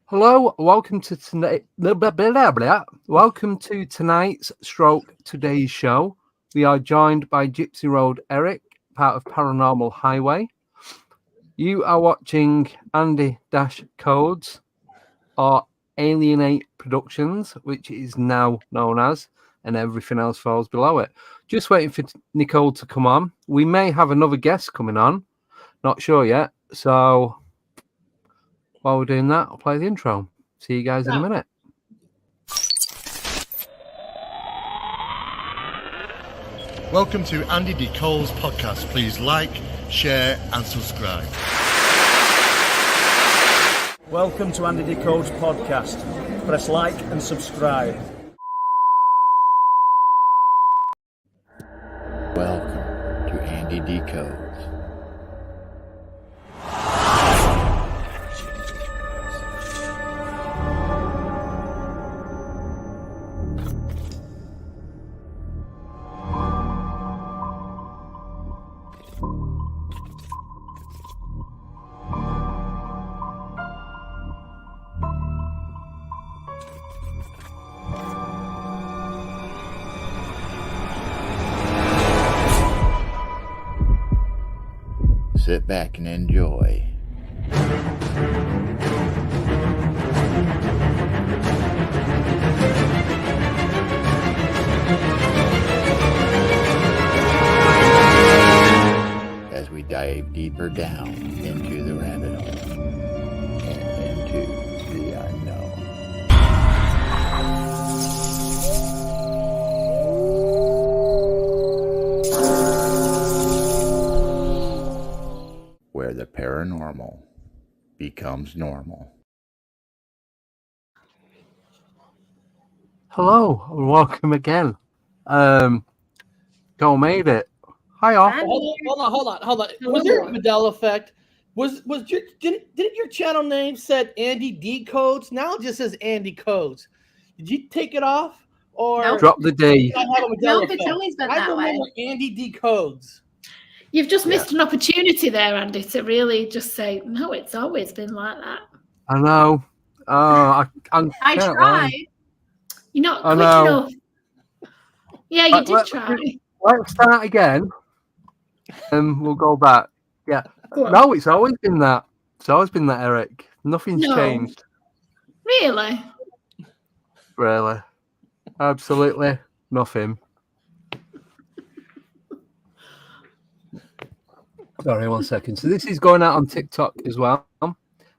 Hello, welcome to tonight. Welcome to tonight's today's show. We are joined by Gypsy Road Eric, part of Paranormal Highway. You are watching Andy Codes or Alienate Productions, which is now known as, and everything else falls below it. Just waiting for Nicole to come on. We may have another guest coming on, not sure yet. So while we're doing that, I'll play the intro. See you guys in a minute. Welcome to Andy D. Cole's podcast. Please like, share and subscribe. Welcome to Andy D. Cole's podcast. Press like and subscribe. Welcome to Andy D. Codes. Sit back and enjoy. As we dive deeper down into the rabbit hole and into the unknown. Where the paranormal becomes normal. Hello, and welcome again. Go made it. Hi, all. Hold on. Was there a Mandela effect? Didn't your channel name said Andy D Codes? Now it just says Andy Codes. Did you take it off or Nope. Drop the D? No, it's always been that way. Andy D Codes. You've just missed an opportunity there, Andy, to really just say, no, it's always been like that. I know. I tried. You're not quick enough. Yeah, you did try. Let's start again. And we'll go back. Yeah. No, it's always been that. It's always been that, Eric. Nothing's changed. Really? Really. Absolutely nothing. Sorry, 1 second. So this is going out on TikTok as well.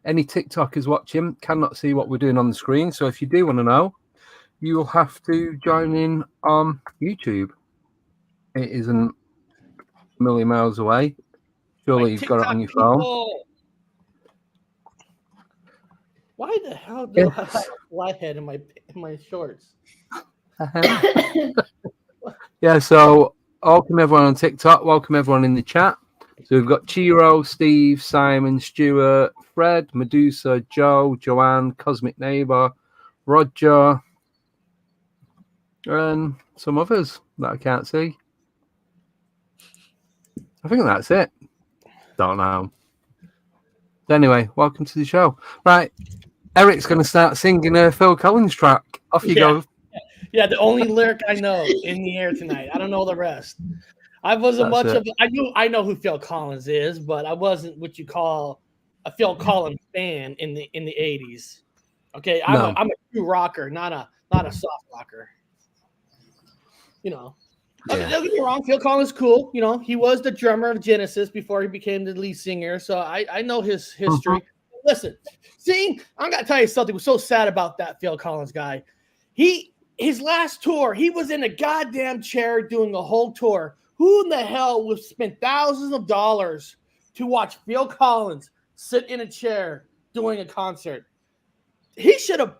Any TikTokers watching cannot see what we're doing on the screen. So if you do want to know, you will have to join in on YouTube. It isn't a million miles away. Surely you've got it on your phone. Why the hell do I have a flathead in my shorts? Yeah, so welcome everyone on TikTok. Welcome everyone in the chat. So we've got Chiro, Steve, Simon, Stuart, Fred, Medusa, Joe, Joanne, Cosmic Neighbor, Roger, and some others that I can't see. I think that's it. Don't know. Anyway, welcome to the show. Right, Eric's going to start singing a Phil Collins track. Off you go. Yeah, the only lyric I know in the air tonight. I don't know the rest. I wasn't I know who Phil Collins is, but I wasn't what you call a Phil Collins fan in the 80s. Okay, I'm a true rocker, not a soft rocker. You know. Don't get me wrong, Phil Collins cool. You know, he was the drummer of Genesis before he became the lead singer. So I know his history. Listen, I'm gonna tell you something was so sad about that Phil Collins guy. His last tour, he was in a goddamn chair doing a whole tour. Who in the hell would spend thousands of dollars to watch Phil Collins sit in a chair doing a concert? He should have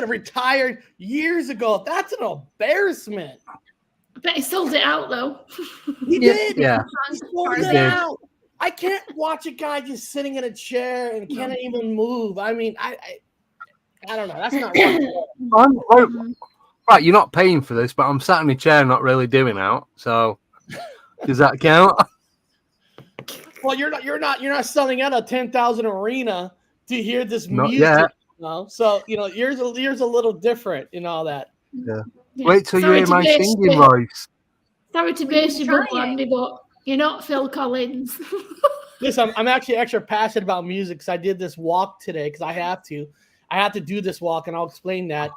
retired years ago. That's an embarrassment. I bet he sold it out though. He did. Yeah. He sold it out. I can't watch a guy just sitting in a chair and can't even move. I mean, I don't know. That's not right. Right, you're not paying for this, but I'm sat in a chair not really doing out. So does that count? Well, you're not selling out a 10,000 arena to hear this Not music. yet. So yours a little different and all that. Yeah. Yeah. Wait till you hear my singing voice. Sorry to burst your bubble, Andy, but you're not Phil Collins. Listen, I'm actually extra passionate about music because I did this walk today because I have to do this walk, and I'll explain that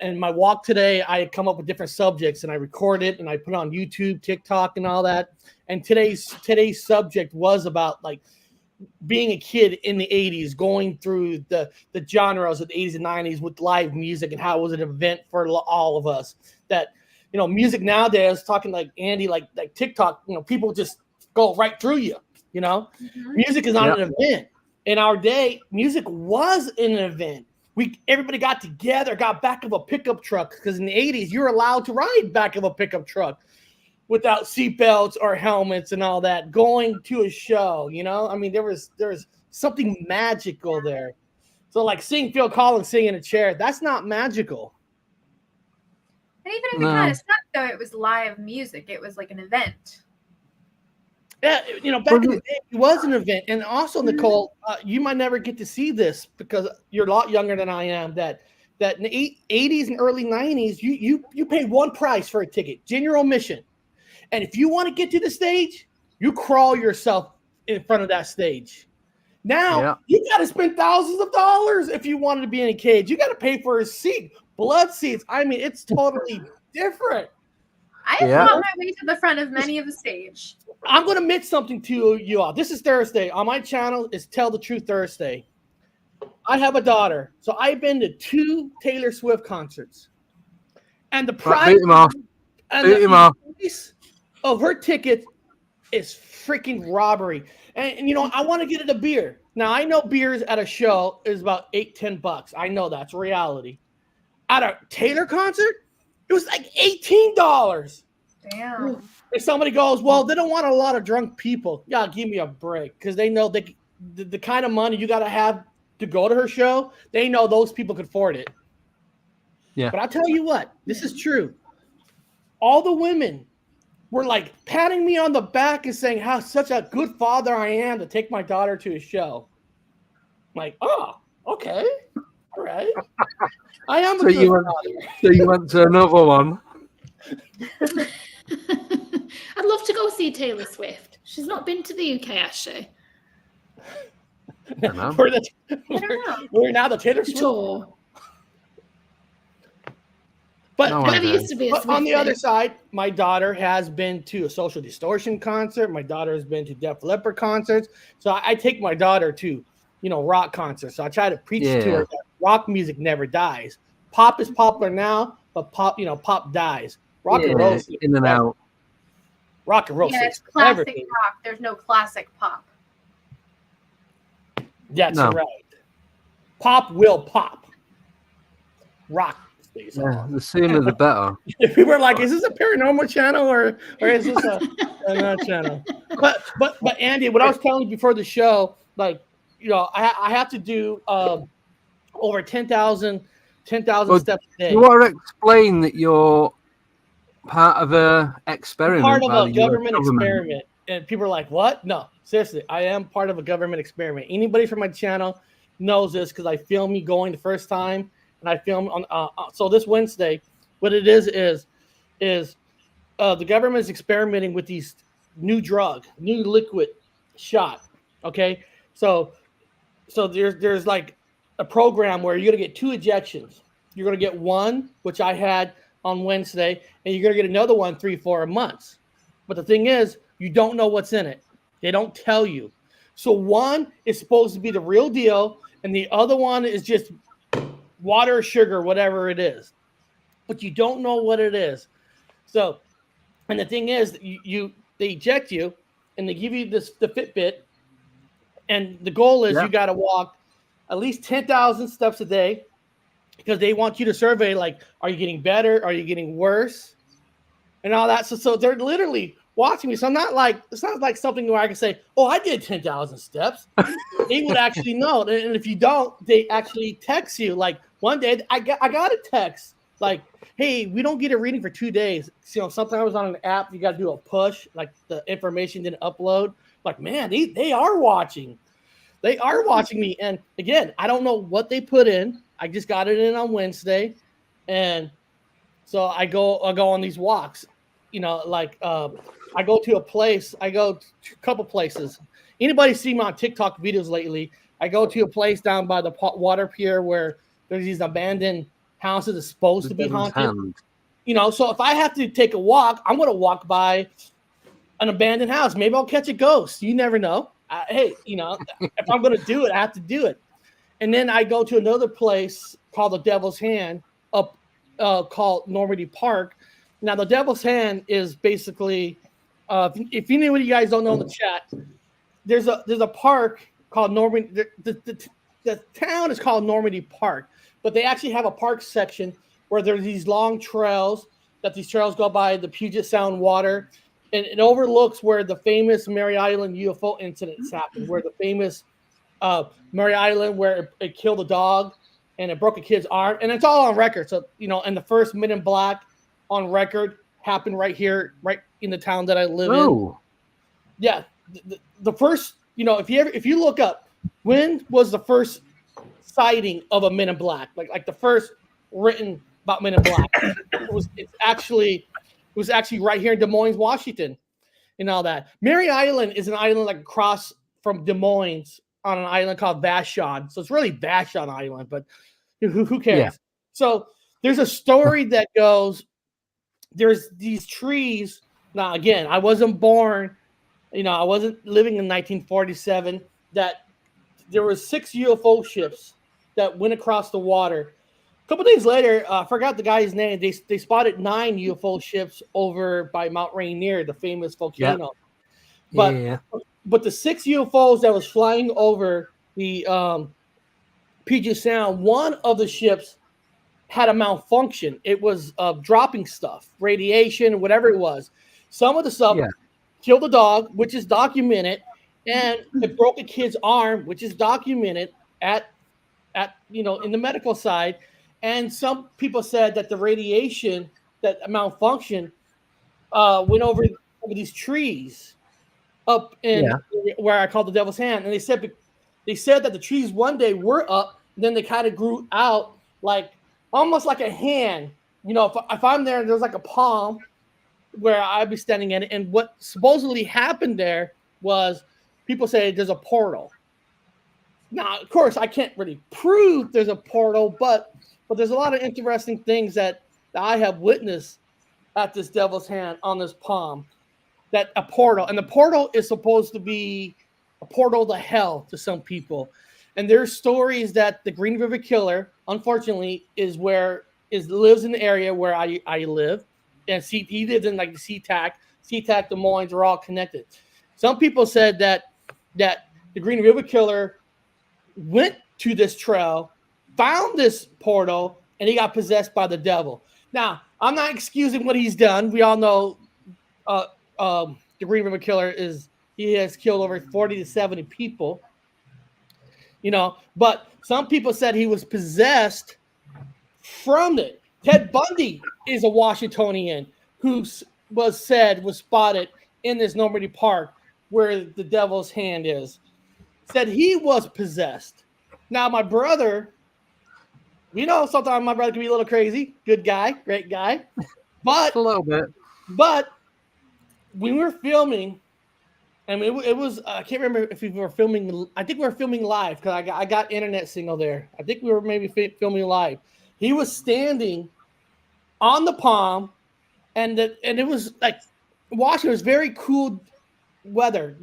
in my walk today, I come up with different subjects and I record it and I put it on YouTube, TikTok, and all that. And today's subject was about like being a kid in the 80s, going through the genres of the 80s and 90s with live music and how it was an event for all of us. That, music nowadays, I was talking like Andy, like TikTok, people just go right through you, Mm-hmm. Music is not an event. In our day, music was an event. Everybody got together, got back of a pickup truck, because in the 80s, you were allowed to ride back of a pickup truck without seatbelts or helmets and all that, going to a show, I mean, there was something magical there. So like seeing Phil Collins sing in a chair, that's not magical. And even if it kind of sucked, though, it was live music. It was like an event. Yeah, back in the day, it was an event. And also, Nicole, you might never get to see this because you're a lot younger than I am, that in the 80s and early 90s, you paid one price for a ticket, general admission. And if you want to get to the stage, you crawl yourself in front of that stage. Now, you got to spend thousands of dollars if you wanted to be in a cage. You got to pay for a seat, blood seats. I mean, it's totally different. I have fought my way to the front of many of the stage. I'm going to admit something to you all. This is Thursday. On my channel is Tell the Truth Thursday. I have a daughter. So I've been to 2 Taylor Swift concerts. And the price of her ticket is freaking robbery. And I want to get it a beer. Now, I know beers at a show is about $8-10. I know that's reality. At a Taylor concert, it was like $18. Damn. If somebody goes, well, they don't want a lot of drunk people. Yeah, give me a break. Because they know the kind of money you got to have to go to her show, they know those people could afford it. Yeah. But I'll tell you what, this is true. All the women were like patting me on the back and saying how such a good father I am to take my daughter to a show. I'm like, oh, okay. All right. I am so you went to another one. I'd love to go see Taylor Swift. She's not been to the UK, has she? We're now the Taylor Swift tour. But, used to be but on the other side, my daughter has been to a Social Distortion concert. My daughter has been to Def Leppard concerts. So I take my daughter to, rock concerts. So I try to preach to her that rock music never dies. Pop is popular now, but pop dies. Rock and roll in and out. Rock and roll. Yeah, it's classic rock. There's no classic pop. That's right. Pop will pop. Rock stays on. The sooner the better. If we were like, is this a paranormal channel or is this a channel? But Andy, what I was telling you before the show, like, I have to do over 10,000 steps a day. You want to explain that you're part of a experiment? Part of a government experiment. And people are like, what? No, seriously, I am part of a government experiment. Anybody from my channel knows this because I filmed me going the first time, and I filmed on. So this Wednesday, what it is the government is experimenting with these new liquid shot. Okay, so there's like a program where you're gonna get 2 injections. You're gonna get one, which I had on Wednesday, and you're gonna get another one 3-4 months. But the thing is, you don't know what's in it. They don't tell you. So one is supposed to be the real deal, and the other one is just water, sugar, whatever it is. But you don't know what it is. So, and the thing is, they eject you, and they give you the Fitbit, and the goal is you got to walk at least 10,000 steps a day, because they want you to survey, like, are you getting better? Are you getting worse? And all that. So they're literally watching me. So it's not like something where I can say, oh, I did 10,000 steps. They would actually know. And if you don't, they actually text you. Like one day I got a text like, hey, we don't get a reading for 2 days. Sometimes on an app, you got to do a push. Like the information didn't upload. Like, man, they are watching. They are watching me. And again, I don't know what they put in. I just got it in on Wednesday. And so I go on these walks, I go to a place, I go to a couple places. Anybody see me on TikTok videos lately? I go to a place down by the water pier where there's these abandoned houses that's supposed to be haunted. So if I have to take a walk, I'm going to walk by an abandoned house. Maybe I'll catch a ghost. You never know. If I'm going to do it, I have to do it. And then I go to another place called the Devil's Hand up called Normandy Park. Now, the Devil's Hand is basically, if you guys don't know in the chat, there's a park called Normandy. The town is called Normandy Park, but they actually have a park section where there's these long trails these trails go by the Puget Sound water, and it overlooks where the famous Mary Island UFO incidents happened, where the famous Mary Island where it killed a dog and it broke a kid's arm, and it's all on record. So, and the first Men in Black on record happened right here, right in the town that I live in. Yeah. The first, if you look up, when was the first sighting of a Men in Black? Like the first written about Men in Black. It was actually right here in Des Moines, Washington, and all that. Mary Island is an island like across from Des Moines on an island called Vashon. So it's really Vashon Island, but who cares? Yeah. So there's a story that goes, there's these trees. Now, again, I wasn't born, I wasn't living in 1947, that there were 6 UFO ships that went across the water. A couple days later, I forgot the guy's name. They spotted 9 UFO ships over by Mount Rainier, the famous volcano. Yep. But the 6 UFOs that was flying over the Puget Sound, one of the ships had a malfunction. It was dropping stuff, radiation, whatever it was. Some of the stuff killed a dog, which is documented, and it broke a kid's arm, which is documented at in the medical side. And some people said that the radiation, that malfunction, went over these trees up in where I call the Devil's Hand. And they said that the trees one day were up, and then they kind of grew out like almost like a hand. If I'm there, there's like a palm where I'd be standing in it. And what supposedly happened there was, people say there's a portal. Now, of course, I can't really prove there's a portal, but there's a lot of interesting things that I have witnessed at this Devil's Hand on this palm. That a portal, and the portal is supposed to be a portal to hell to some people. And there's stories that the Green River Killer, unfortunately, lives in the area where I live, and he lives in like the SeaTac, Des Moines are all connected. Some people said that the Green River Killer went to this trail, found this portal, and he got possessed by the devil. Now, I'm not excusing what he's done. We all know the Green River Killer he has killed over 40 to 70 people. But some people said he was possessed from it. Ted Bundy is a Washingtonian who was spotted in this Normandy Park where the Devil's Hand is. Said he was possessed. Now, my brother, sometimes my brother can be a little crazy. Good guy, great guy. But a little bit. But when we were filming, and it was I can't remember if we were filming. I think we were filming live because I got internet signal there. I think we were maybe filming live. He was standing on the palm, and it was like Washington was very cool weather,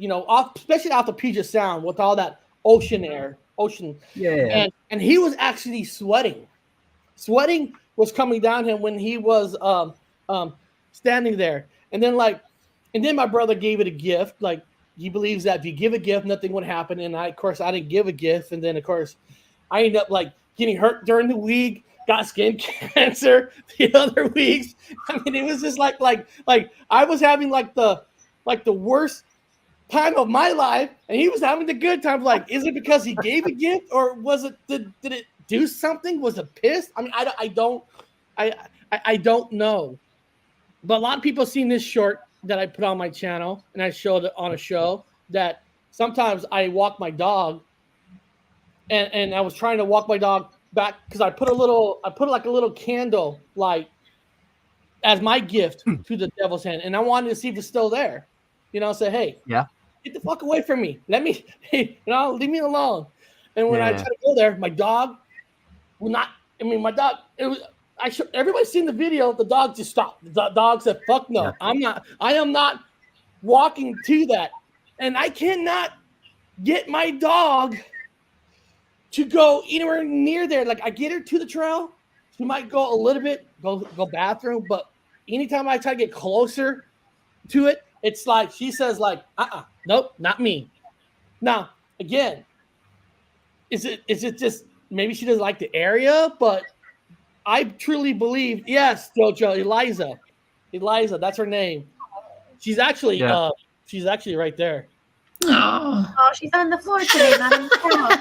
especially off the Puget Sound with all that ocean air. Yeah. And he was actually sweating. Sweating was coming down him when he was standing there. And then my brother gave it a gift. Like, he believes that if you give a gift, nothing would happen. And I didn't give a gift. And then, of course, I ended up getting hurt during the week, got skin cancer the other weeks. I mean, it was just like I was having the worst time of my life, and he was having the good time. Is it because he gave a gift, or was it did it do something? Was it pissed? I mean, I don't know. But a lot of people have seen this short that I put on my channel, and I showed it on a show, that sometimes I walk my dog and I was trying to walk my dog back because I put like a little candle light as my gift to the devil's hand, and I wanted to see if it's still there. Say, hey, get the fuck away from me. Let me, leave me alone. And when I tried to go there, my dog will not. I mean, my dog. It was. Everybody's seen the video. The dog just stopped. The dog said, "Fuck no, I'm not. I am not walking to that." And I cannot get my dog to go anywhere near there. Like I get her to the trail, she might go a little bit, go bathroom, but anytime I try to get closer to it, it's like she says, like, nope, not me. Now, again, is it just maybe she doesn't like the area, but I truly believe, yes, Jojo, Eliza, that's her name. She's actually right there. Oh, she's on the floor today, not on the couch.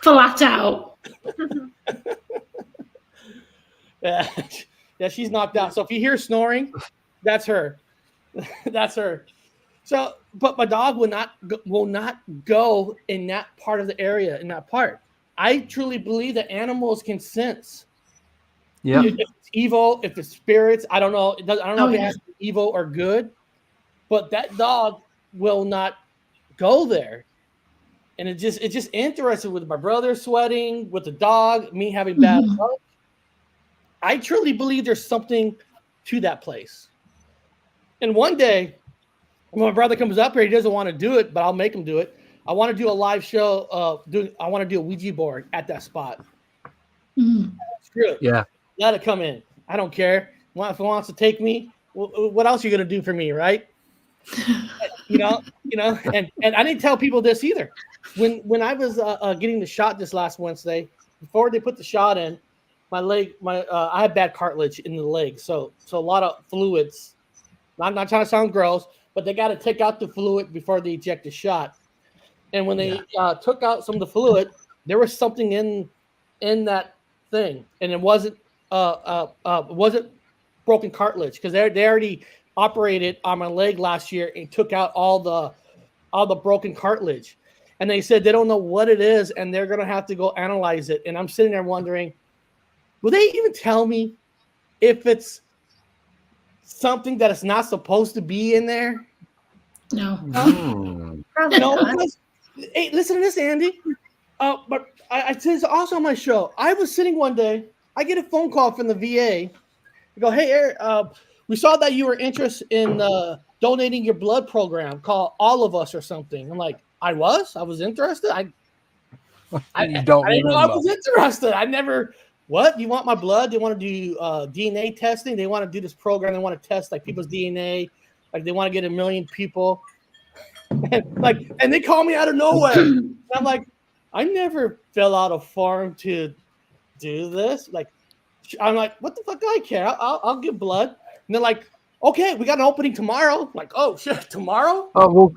Flat out. Yeah, she's knocked out. So if you hear snoring, that's her. That's her. So, but my dog will not go in that part of the area, in that part. I truly believe that animals can sense. Yeah. If it's evil, if it's spirits, I don't know. I don't know if it has to be evil or good, but that dog will not go there. And it's just interesting with my brother sweating, with the dog, me having bad luck. I truly believe there's something to that place. And one day, when my brother comes up here, he doesn't want to do it, but I'll make him do it. I want to do a live show. I want to do a Ouija board at that spot. Screw it. Yeah. Let it come in. I don't care. If it wants to take me, what else are you going to do for me, right? And I didn't tell people this either. When I was getting the shot this last Wednesday, before they put the shot in, my leg, I had bad cartilage in the leg, so a lot of fluids. I'm not trying to sound gross, but they got to take out the fluid before they eject the shot. And when they took out some of the fluid, there was something in that thing, and it wasn't broken cartilage, because they already operated on my leg last year and took out all the broken cartilage. And they said they don't know what it is, and they're gonna have to go analyze it. And I'm sitting there wondering, will they even tell me if it's something that is not supposed to be in there? No. Probably not. Because, hey, listen to this, Andy. But I said this also on my show. I was sitting one day, I get a phone call from the VA. I go, hey, Eric, we saw that you were interested in donating your blood program called All of Us or something. I'm like, I was interested. I didn't know I was interested. I never. What? You want my blood? They want to do DNA testing. They want to do this program. They want to test like people's DNA. Like they want to get 1 million people. And they call me out of nowhere. And I'm like, I never fill out a form to do this. Like, I'm like, what the fuck do I care? I'll give blood. And they're like, okay, we got an opening tomorrow. I'm like, oh shit, tomorrow? Oh,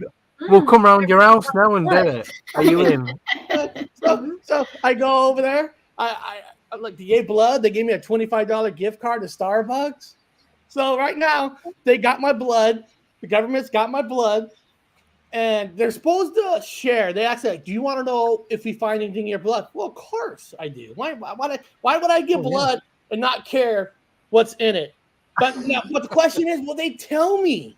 we'll come round your house now and do it. Are you in? So I go over there. I like, they gave blood. They gave me a $25 gift card to Starbucks. So right now they got my blood. The government's got my blood, and they're supposed to share. They asked, like, do you want to know if we find anything in your blood? Well, of course I do. Why would I give blood and not care what's in it? But the question is, will they tell me?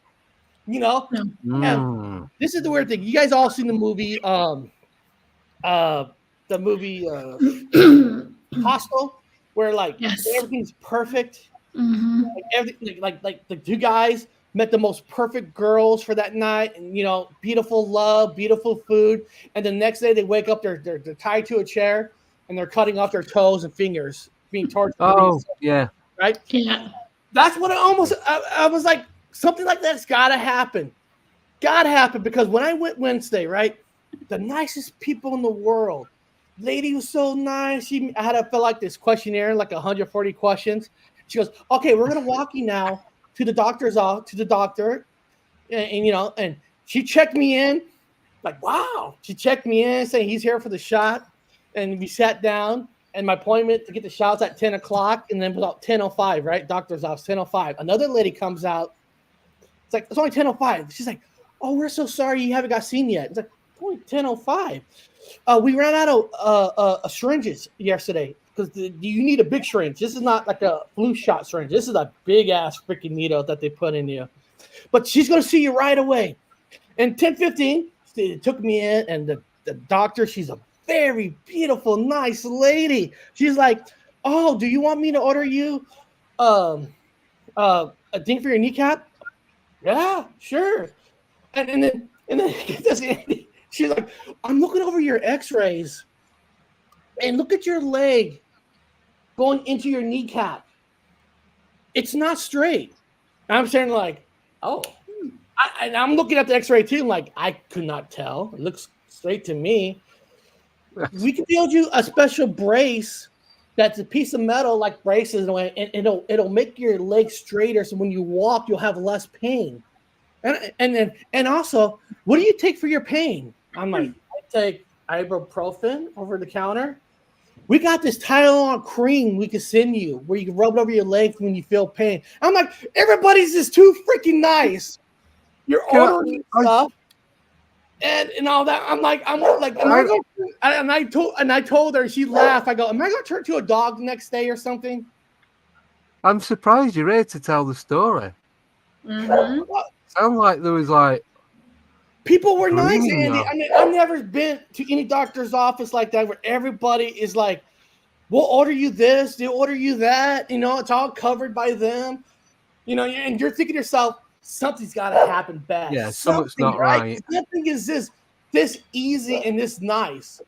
And this is the weird thing. You guys all seen the movie, Hostel, where everything's perfect. Like everything, like the two guys met the most perfect girls for that night, and beautiful love, beautiful food, and the next day they wake up, they're tied to a chair, and they're cutting off their toes and fingers, being tortured. Oh, yeah. Right? Yeah. That's what I was like, something like that's gotta happen. Gotta happen, because when I went Wednesday, right, the nicest people in the world. Lady was so nice. I had to fill out this questionnaire, like 140 questions. She goes, okay, we're gonna walk you now to the doctor's office, to the doctor, and she checked me in, like, wow. She checked me in, saying he's here for the shot, and we sat down. And my appointment to get the shots at 10 o'clock, and then about 10:05, right? Doctor's office, 10:05. Another lady comes out. It's like, it's only 10:05. She's like, oh, we're so sorry you haven't got seen yet. It's like, only 10:05. We ran out of syringes yesterday because you need a big syringe. This is not like a flu shot syringe. This is a big ass freaking needle that they put in you. But she's gonna see you right away. And 10:15, they took me in, and the doctor, she's a very beautiful, nice lady. She's like, "Oh, do you want me to order you a thing for your kneecap?" Yeah, sure. And then she's like, "I'm looking over your X-rays, and look at your leg going into your kneecap. It's not straight." And I'm saying like, "Oh." And I'm looking at the X-ray too. I'm like, I could not tell. It looks straight to me. We can build you a special brace that's a piece of metal like braces in a way, and it'll make your leg straighter. So when you walk, you'll have less pain. And also, what do you take for your pain? I'm like, I take ibuprofen over the counter. We got this Tylenol cream we can send you where you can rub it over your legs when you feel pain. I'm like, everybody's just too freaking nice. You're ordering stuff and all that. I'm like, and I told her, she laughed. I go, am I going to turn to a dog next day or something? I'm surprised you're here to tell the story. Mm-hmm. Sounds like there was like people were nice, Andy. I mean, I've never been to any doctor's office like that where everybody is like, we'll order you this, they'll order you that. You know, it's all covered by them. You know, and you're thinking to yourself, something's got to happen bad. Yeah, something's not right. Nothing is this easy and this nice.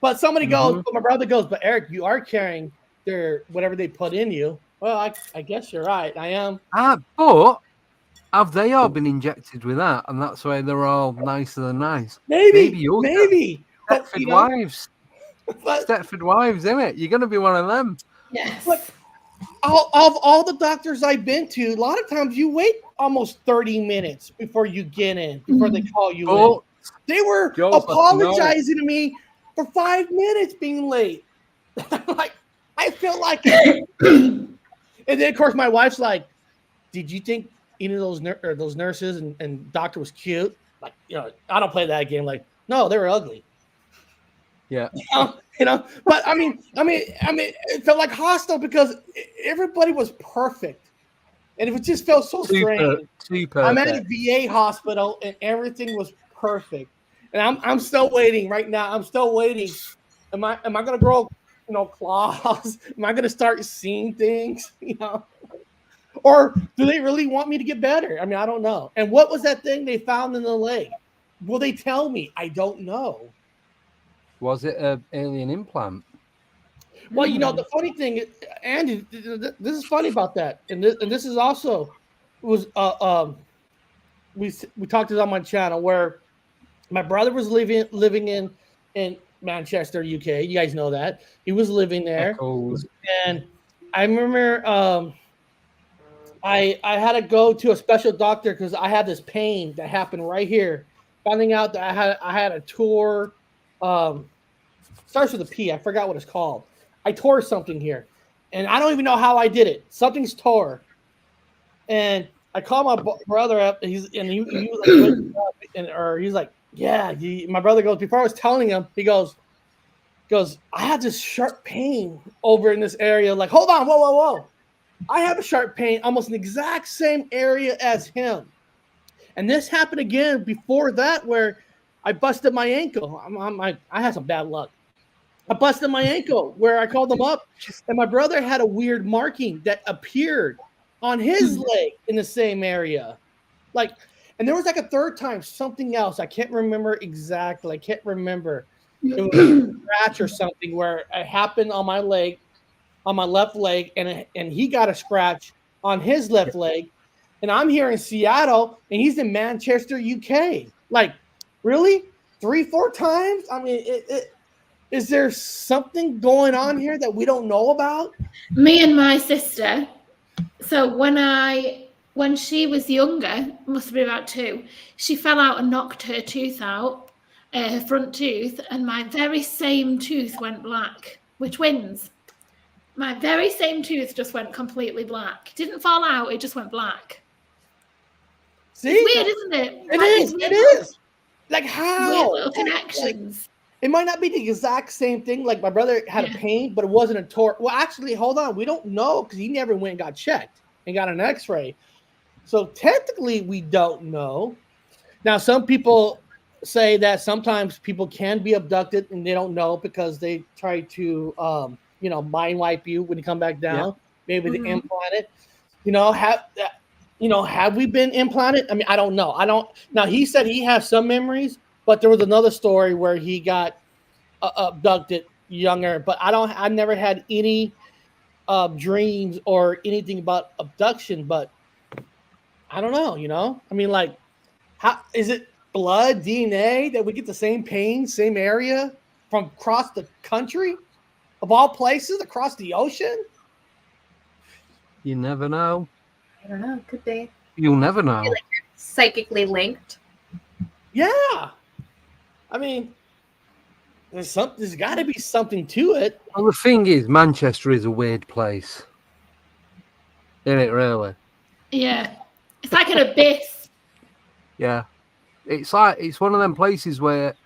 But somebody goes, but my brother goes, but Eric, you are carrying their whatever they put in you. Well, I guess you're right. I am. But have they all been injected with that? And that's why they're all nicer than nice. Maybe. Stepford wives. Stepford wives, isn't it? You're going to be one of them. Yes. But all the doctors I've been to, a lot of times you wait almost 30 minutes before you get in, before they call you in. They were apologizing to me for 5 minutes being late. Like, I feel like it. And then, of course, my wife's like, did you think any of those nurses and doctor was cute? Like, you know, I don't play that game. Like, no, they were ugly. Yeah. You know, but I mean, it felt like hostile because everybody was perfect, and it just felt so strange. I'm at a VA hospital, and everything was perfect, and I'm still waiting right now. I'm still waiting. Am I gonna grow, you know, claws? Am I gonna start seeing things? You know, or do they really want me to get better? I mean, I don't know. And what was that thing they found in the leg? Will they tell me? I don't know. Was it an alien implant? Well, you know, the funny thing, Andy, this is funny about that, and this is also was we talked about on my channel where my brother was living in Manchester, UK. You guys know that he was living there, and I remember I had to go to a special doctor because I had this pain that happened right here. Finding out that I had a tour. Starts with a P. I forgot what it's called. I tore something here, and I don't even know how I did it. Something's tore, and I called my brother up. And he was like, yeah. My brother goes, before I was telling him, he goes, I had this sharp pain over in this area. Like, hold on, whoa. I have a sharp pain almost in the exact same area as him, and this happened again before that where I busted my ankle. I had some bad luck. I busted my ankle where I called them up, and my brother had a weird marking that appeared on his leg in the same area. Like, and there was like a third time, something else. I can't remember exactly. I can't remember. It was a scratch or something where it happened on my leg, on my left leg, and he got a scratch on his left leg. And I'm here in Seattle, and he's in Manchester, UK. Like, really? 3-4 times? I mean, is there something going on here that we don't know about? Me and my sister. So when she was younger, must have been about 2, she fell out and knocked her tooth out, her front tooth, and my very same tooth went black. We're twins. My very same tooth just went completely black. Didn't fall out, it just went black. See? It's weird, isn't it? It is. Like, how? Weird little connections. It might not be the exact same thing. Like my brother had a pain, but it wasn't a torque. Well, actually, hold on. We don't know because he never went and got checked and got an X-ray. So technically, we don't know. Now, some people say that sometimes people can be abducted and they don't know because they try to, mind wipe you when you come back down. Yeah. Maybe they implant it. Have we been implanted? I mean, I don't know. Now, he said he has some memories, but there was another story where he got abducted younger. But I've never had any dreams or anything about abduction. But I don't know. I mean, like, how is it? Blood, DNA, that we get the same pain, same area from across the country, of all places, across the ocean? You never know. I don't know. Could be. You'll never know. Like you're psychically linked. Yeah. I mean, there's got to be something to it. Well, the thing is, Manchester is a weird place. Isn't it, really? Yeah. It's like an abyss. Yeah. It's one of them places where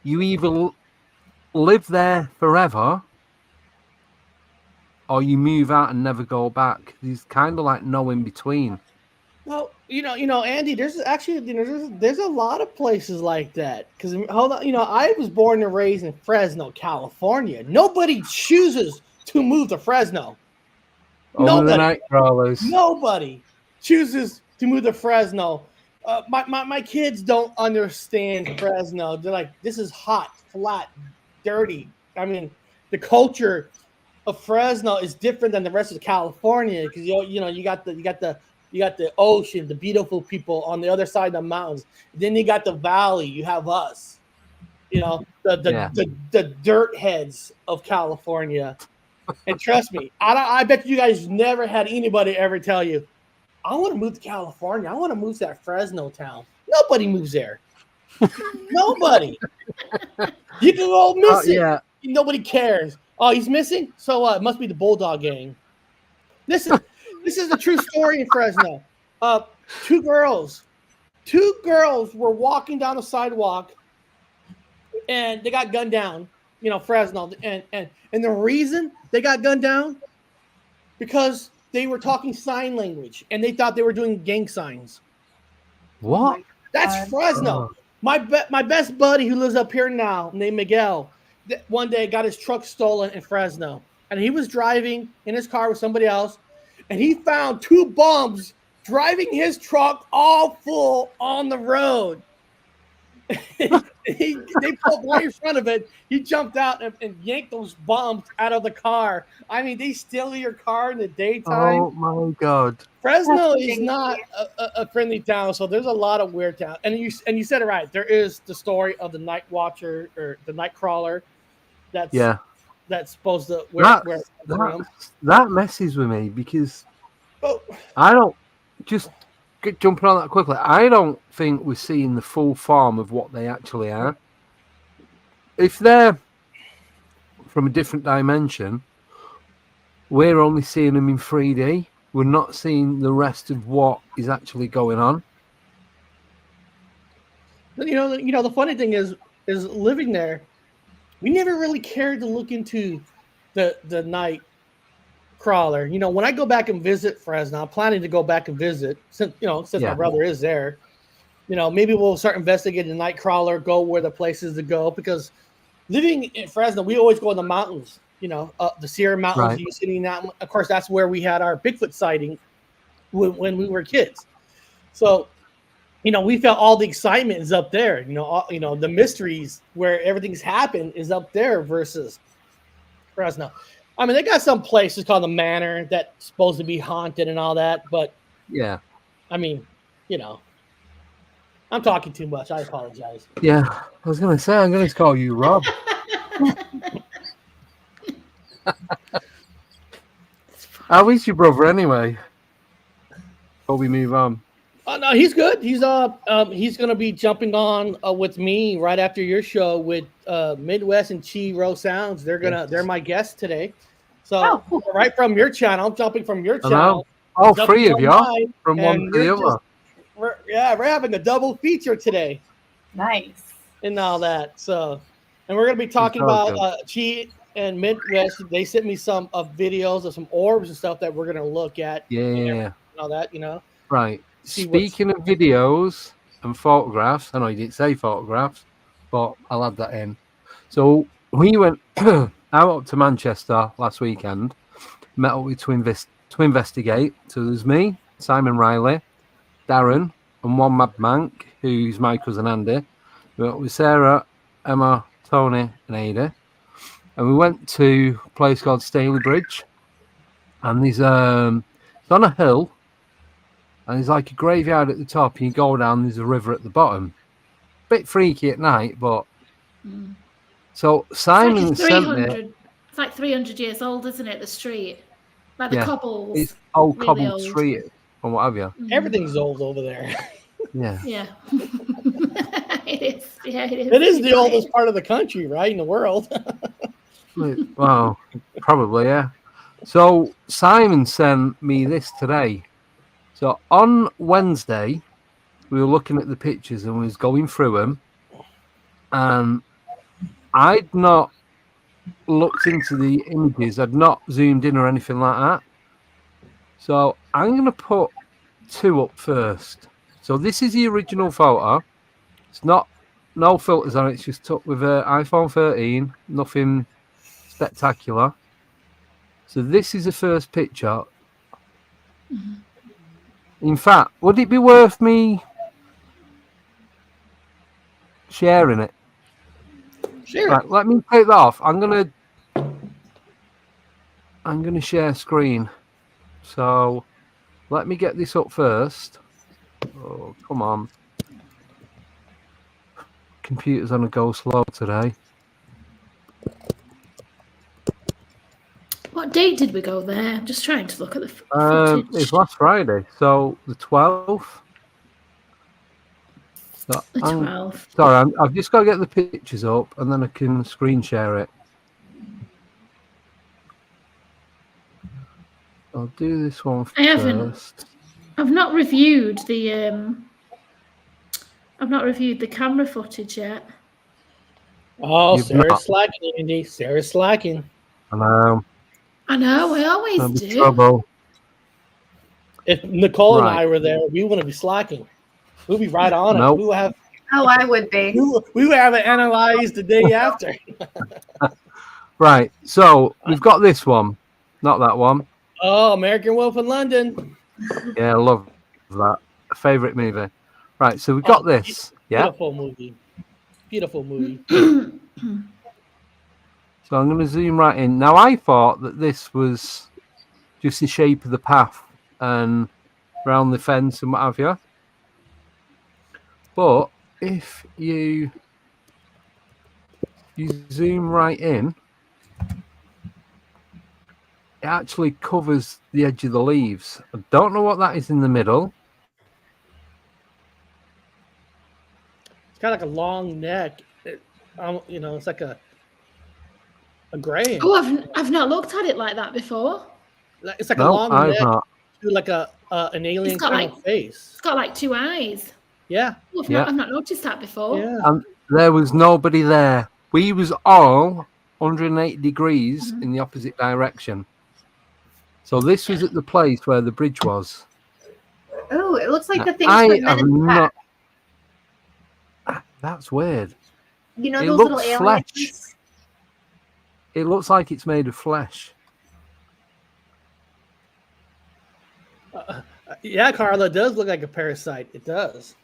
you either live there forever or you move out and never go back. There's kind of like no in between. Well, Andy, there's actually there's a lot of places like that. Because hold on, I was born and raised in Fresno, California. Nobody chooses to move to Fresno. Only the night crawlers. Nobody chooses to move to Fresno. My kids don't understand Fresno. They're like, this is hot, flat, dirty. I mean, the culture of Fresno is different than the rest of California because you got the ocean, the beautiful people on the other side of the mountains. Then you got the valley. You have us. The dirt heads of California. And trust me, I bet you guys never had anybody ever tell you, I want to move to California. I want to move to that Fresno town. Nobody moves there. Nobody. You can go missing. Yeah. Nobody cares. Oh, he's missing? So what? It must be the Bulldog Gang. This is a true story in Fresno. Two girls were walking down the sidewalk and they got gunned down. Fresno. And the reason they got gunned down because they were talking sign language, and they thought they were doing gang signs. What? That's Fresno. My best buddy who lives up here now, named Miguel, one day got his truck stolen in Fresno. And he was driving in his car with somebody else, and he found two bums driving his truck all full on the road. They pulled right in front of it. He jumped out and yanked those bums out of the car. I mean, they steal your car in the daytime. Oh my God! Fresno is not a friendly town, so there's a lot of weird town. And you said it right. There is the story of the night watcher or the night crawler. That's supposed to that messes with me because I don't just. Jumping on that quickly, I don't think we're seeing the full form of what they actually are. If they're from a different dimension, we're only seeing them in 3D. We're not seeing the rest of what is actually going on. The funny thing is living there, we never really cared to look into the night crawler. When I go back and visit Fresno, I'm planning to go back and visit since my brother is there. Maybe we'll start investigating the night crawler, go where the places to go, because living in Fresno, we always go in the mountains, the Sierra Mountains, Yosemite Mountain. Of course, that's where we had our Bigfoot sighting when we were kids. So, we felt all the excitement is up there. The mysteries where everything's happened is up there versus Fresno. I mean, they got some places called the Manor that's supposed to be haunted and all that, but yeah, I mean, I'm talking too much. I apologize. Yeah, I was going to say, I'm going to call you Rob. How is your brother anyway? Before we move on. No, he's good. He's going to be jumping on with me right after your show with Midwest and Chi Row Sounds. They're my guests today. So right from your channel, I'm jumping from your channel. All three of you from one to the other. We're having a double feature today. Nice. And all that. So And we're going to be talking about good. Chi and Midwest. They sent me some videos of some orbs and stuff that we're going to look at. Yeah. And all that, Right. See Speaking of videos and photographs, I know you didn't say photographs, but I'll add that in. So we went out up to Manchester last weekend, met up with to investigate. So there's me, Simon Riley, Darren, and one Mad Mank, who's my cousin Andy. We went with Sarah, Emma, Tony, and Ada. And we went to a place called Staley Bridge. And there's it's on a hill. And there's like a graveyard at the top, and you go down, there's a river at the bottom. Bit freaky at night, but... So Simon sent me... It's like 300 years old, isn't it, the street? Like the cobbles. It's old really cobbled old. street, and what have you. Everything's old over there. Yeah. Yeah. It is. Yeah, it is. It is the oldest part of the country, right, in the world. Well, probably, yeah. So Simon sent me this today. So on Wednesday, we were looking at the pictures and we was going through them, and I'd not looked into the images. I'd not zoomed in or anything like that. So I'm going to put two up first. So this is the original photo. It's no filters on it. It's just took with an iPhone 13. Nothing spectacular. So this is the first picture. In fact, would it be worth me sharing it? Sure. Right, let me take that off. I'm gonna share screen. So let me get this up first. Oh, come on. Computer's on a go slow today. What date did we go there? I'm just trying to look at the footage. It's last Friday, so the 12th. So The 12th. Sorry, I've just got to get the pictures up, and then I can screen share it. I'll do this one first. I've not reviewed the camera footage yet. Oh, You've Sarah's not. slacking, Andy. Sarah's slacking. I know. I always That'll be do. trouble. If Nicole and Right. I were there, we wouldn't be slacking. We'd be right on Nope. it. We would have. Oh, I would be. We would have it analyzed the day after. Right, so we've got this one, not that one. Oh, American Wolf in London. Yeah, I love that. Favorite movie. Right, so we've got this. Yeah. Beautiful movie. Beautiful movie. So I'm going to zoom right in. Now, I thought that this was just the shape of the path and around the fence and what have you. But if you zoom right in, it actually covers the edge of the leaves. I don't know what that is in the middle. It's got like a long neck. It's like a gray. Oh, I've not looked at it like that before. It's like a No, long I've neck, not. like an alien It's got kind of face. It's got like two eyes. Yeah. Oh, Yeah. I've not noticed that before. Yeah. And there was nobody there. We was all 180 degrees in the opposite direction. So this was at the place where the bridge was. Oh, it looks like the things I from Men have in Black. not. That's weird. You know It those looks little aliens? flesh. It looks like it's made of flesh. Yeah, Carla, it does look like a parasite. It does.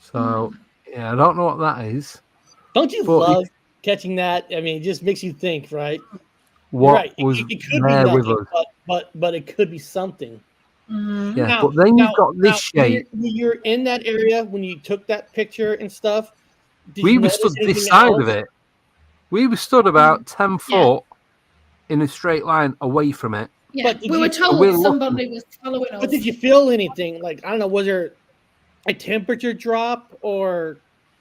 So yeah, I don't know what that is. Don't you But love catching that? I mean, it just makes you think, right? What right. was It could be there with nothing, us? but it could be something. Mhm. Yeah, Now- but then you've now- got this shape. When you're in that area, when you took that picture and stuff, did We you were notice stood this anything side else? of it. We were stood about 10 foot in a straight line away from it. Yeah, But did we were you- told we're somebody was following us. But did you feel anything? Like, I don't know, was there a temperature drop or?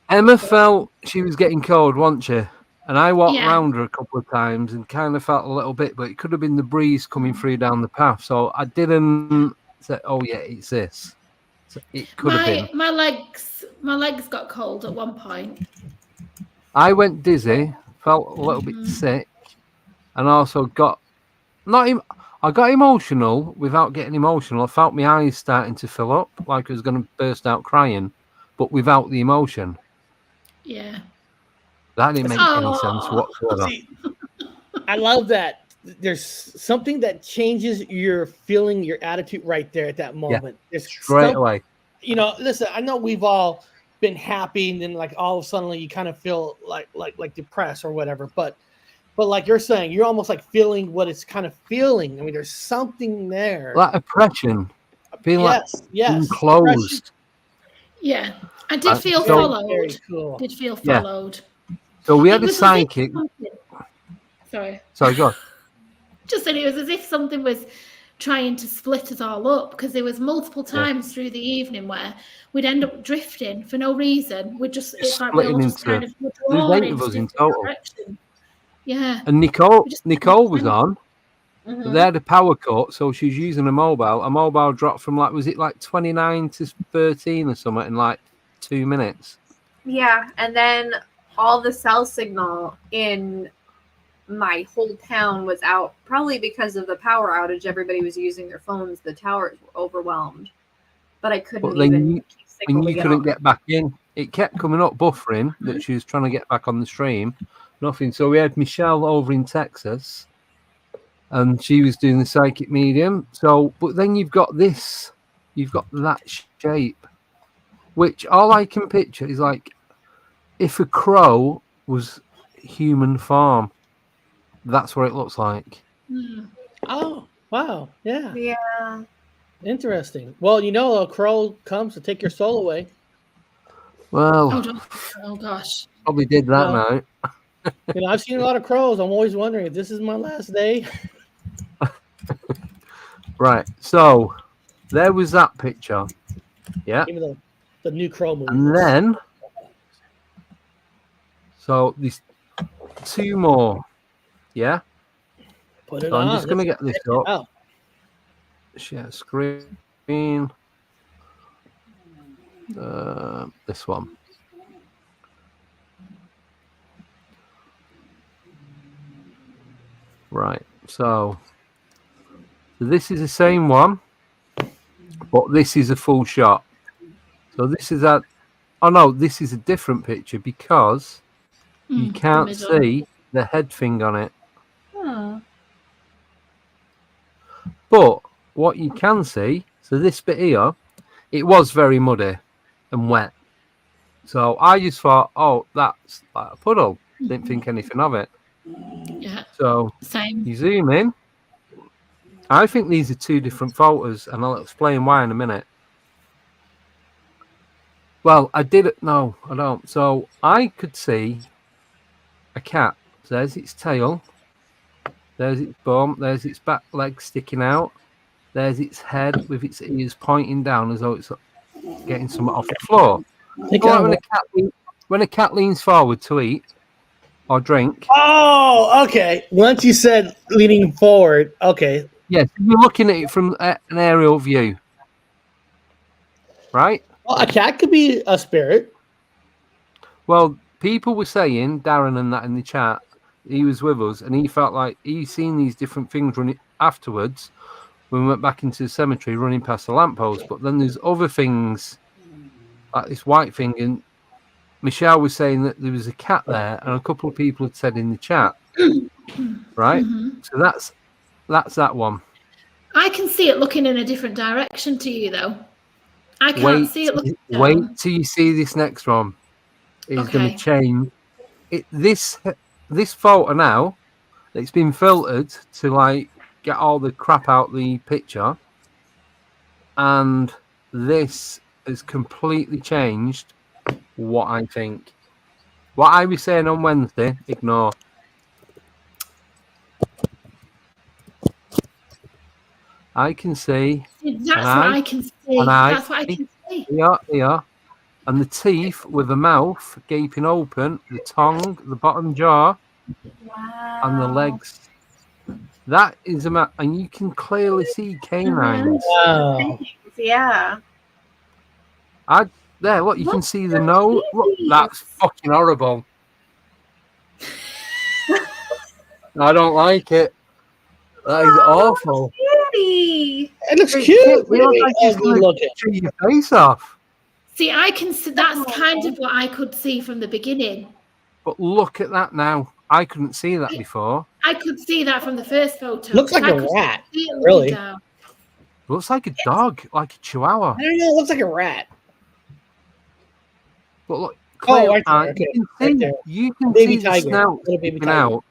Emma felt she was getting cold, wasn't she? And I walked Yeah. round her a couple of times and kind of felt a little bit, but it could have been the breeze coming through down the path. So I didn't say, "Oh yeah, it's this." So it could have been. My legs got cold at one point. I went dizzy, felt a little bit sick, and also got I got emotional without getting emotional. I felt my eyes starting to fill up, like I was going to burst out crying, but without the emotion. Yeah. That didn't make any sense whatsoever. See, I love that. There's something that changes your feeling, your attitude right there at that moment. There's Straight away. You know, listen, I know we've all been happy, and then like all of a sudden you kind of feel like depressed or whatever. But like you're saying, you're almost like feeling what it's kind of feeling. I mean, there's something there. Like oppression. Feeling like enclosed. Yeah. I did feel followed. Very cool. Did feel followed. So we had a psychic. Sorry, go on. Just said it was as if something was trying to split us all up, because there was multiple times through the evening where we'd end up drifting for no reason. It's like we all just kind of were drawn in different directions. Yeah. And Nicole was on. They had a power cut, so she was using a mobile. A mobile dropped from was it 29 to 13 or something in 2 minutes? Yeah, and then all the cell signal in my whole town was out, probably because of the power outage. Everybody was using their phones. The towers were overwhelmed, but I couldn't keep signal. And you couldn't get back in. It kept coming up buffering that she was trying to get back on the stream. Nothing. So we had Michelle over in Texas, and she was doing the psychic medium. So, but then you've got this. You've got that shape, which all I can picture is like if a crow was human form. That's what it looks like. Oh, wow. Yeah. Yeah. Interesting. Well, a crow comes to take your soul away. Well, oh gosh. Probably did that night. I've seen a lot of crows. I'm always wondering if this is my last day. Right. So there was that picture. Yeah. Give me the new crow movie. And then, so these two more. Yeah. Put it so on. I'm just going to get this up. Share screen. This one. Right. So this is the same one, but this is a full shot. So this is this is a different picture because you can't see the head thing on it. But what you can see, so this bit here, it was very muddy and wet. So I just thought, that's like a puddle. Didn't think anything of it. Yeah. So same. You zoom in. I think these are two different photos, and I'll explain why in a minute. Well, I didn't. No, I don't. So I could see a cat. There's its tail. There's its bum. There's its back leg sticking out. There's its head with its ears pointing down as though it's getting something off the floor. When a cat leans forward to eat or drink. Oh, okay. Once you said leaning forward, okay. Yes, you're looking at it from an aerial view. Right? Well, a cat could be a spirit. Well, people were saying, Darren and that in the chat, he was with us, and he felt like he's seen these different things running afterwards when we went back into the cemetery running past the lamppost. But then there's other things, like this white thing, and Michelle was saying that there was a cat there, and a couple of people had said in the chat. Right? So that's that one. I can see it looking in a different direction to you, though. I can't see it looking down. Wait till you see this next one. It's going to change. This photo now, it's been filtered to get all the crap out the picture, and this has completely changed what I think. What I was saying on Wednesday, ignore. I can see. That's what I can see. That's what I can see. Yeah. And the teeth with the mouth gaping open, the tongue, the bottom jaw, and the legs. That is and you can clearly see canines. Wow. Yeah. Look, you can see the nose. Look, that's fucking horrible. I don't like it. That is awful. Kitty. It looks It cute. looks like it's Ugly gonna looking. chew your face off. See, I can see that's kind of what I could see from the beginning. But look at that now. I couldn't see that before. I could see that from the first photo. Looks like I a could rat, see it looking really. down. Looks like a dog, like a chihuahua. I don't know. It looks like a rat. But look, Oh, right there, you okay, can right see, there. you can Baby see the tiger, snout little baby sticking tiger. out.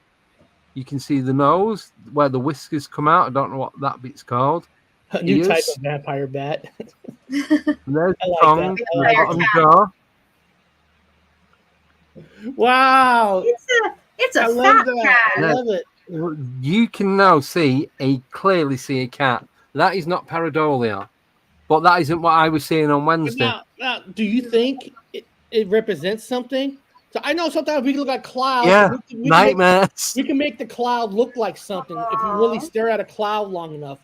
You can see the nose where the whiskers come out. I don't know what that bit's called. A new type Ears. of vampire bat. And there's I the like tongue, that. the I like bottom that. jaw. Wow. It's I a love fat that. cat. I Yeah. love it. You can now clearly see a cat. That is not pareidolia, but that isn't what I was seeing on Wednesday. Now, do you think it represents something? So I know sometimes we can look at clouds. Yeah, we nightmares. we can make the cloud look like something if you really stare at a cloud long enough.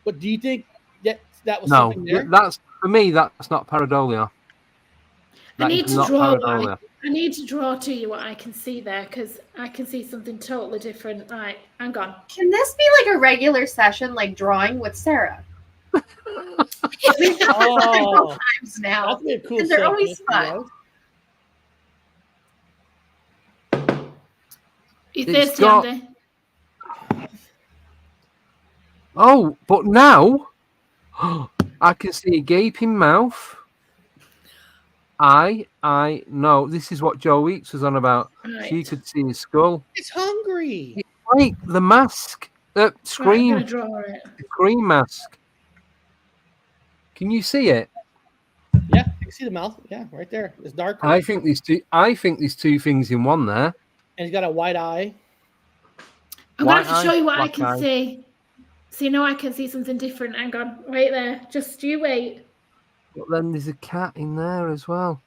But do you think that was No, something there? that's for me. That's not pareidolia. I That need is to not draw pareidolia. I need to draw to you what I can see there because I can see something totally different. Right, hang on. Can this be like a regular session, like drawing with Sarah? We've done this several Oh, times now. that'd be a cool And they're always segment, fun. You It's thirsty, got- Andy? Oh, but now I can see a gaping mouth. I know. This is what Joe Weeks was on about. Right. She could see his skull. It's hungry. Like the mask, Right, I'm scream, gonna draw it. scream mask. Can you see it? Yeah, you can see the mouth. Yeah, right there. It's dark. I think these two things in one there. And he's got a white eye. I'm gonna White have to show eye, you what I black can eye. see. So you know I can see something different. Hang on, wait there. Just you wait. But then there's a cat in there as well.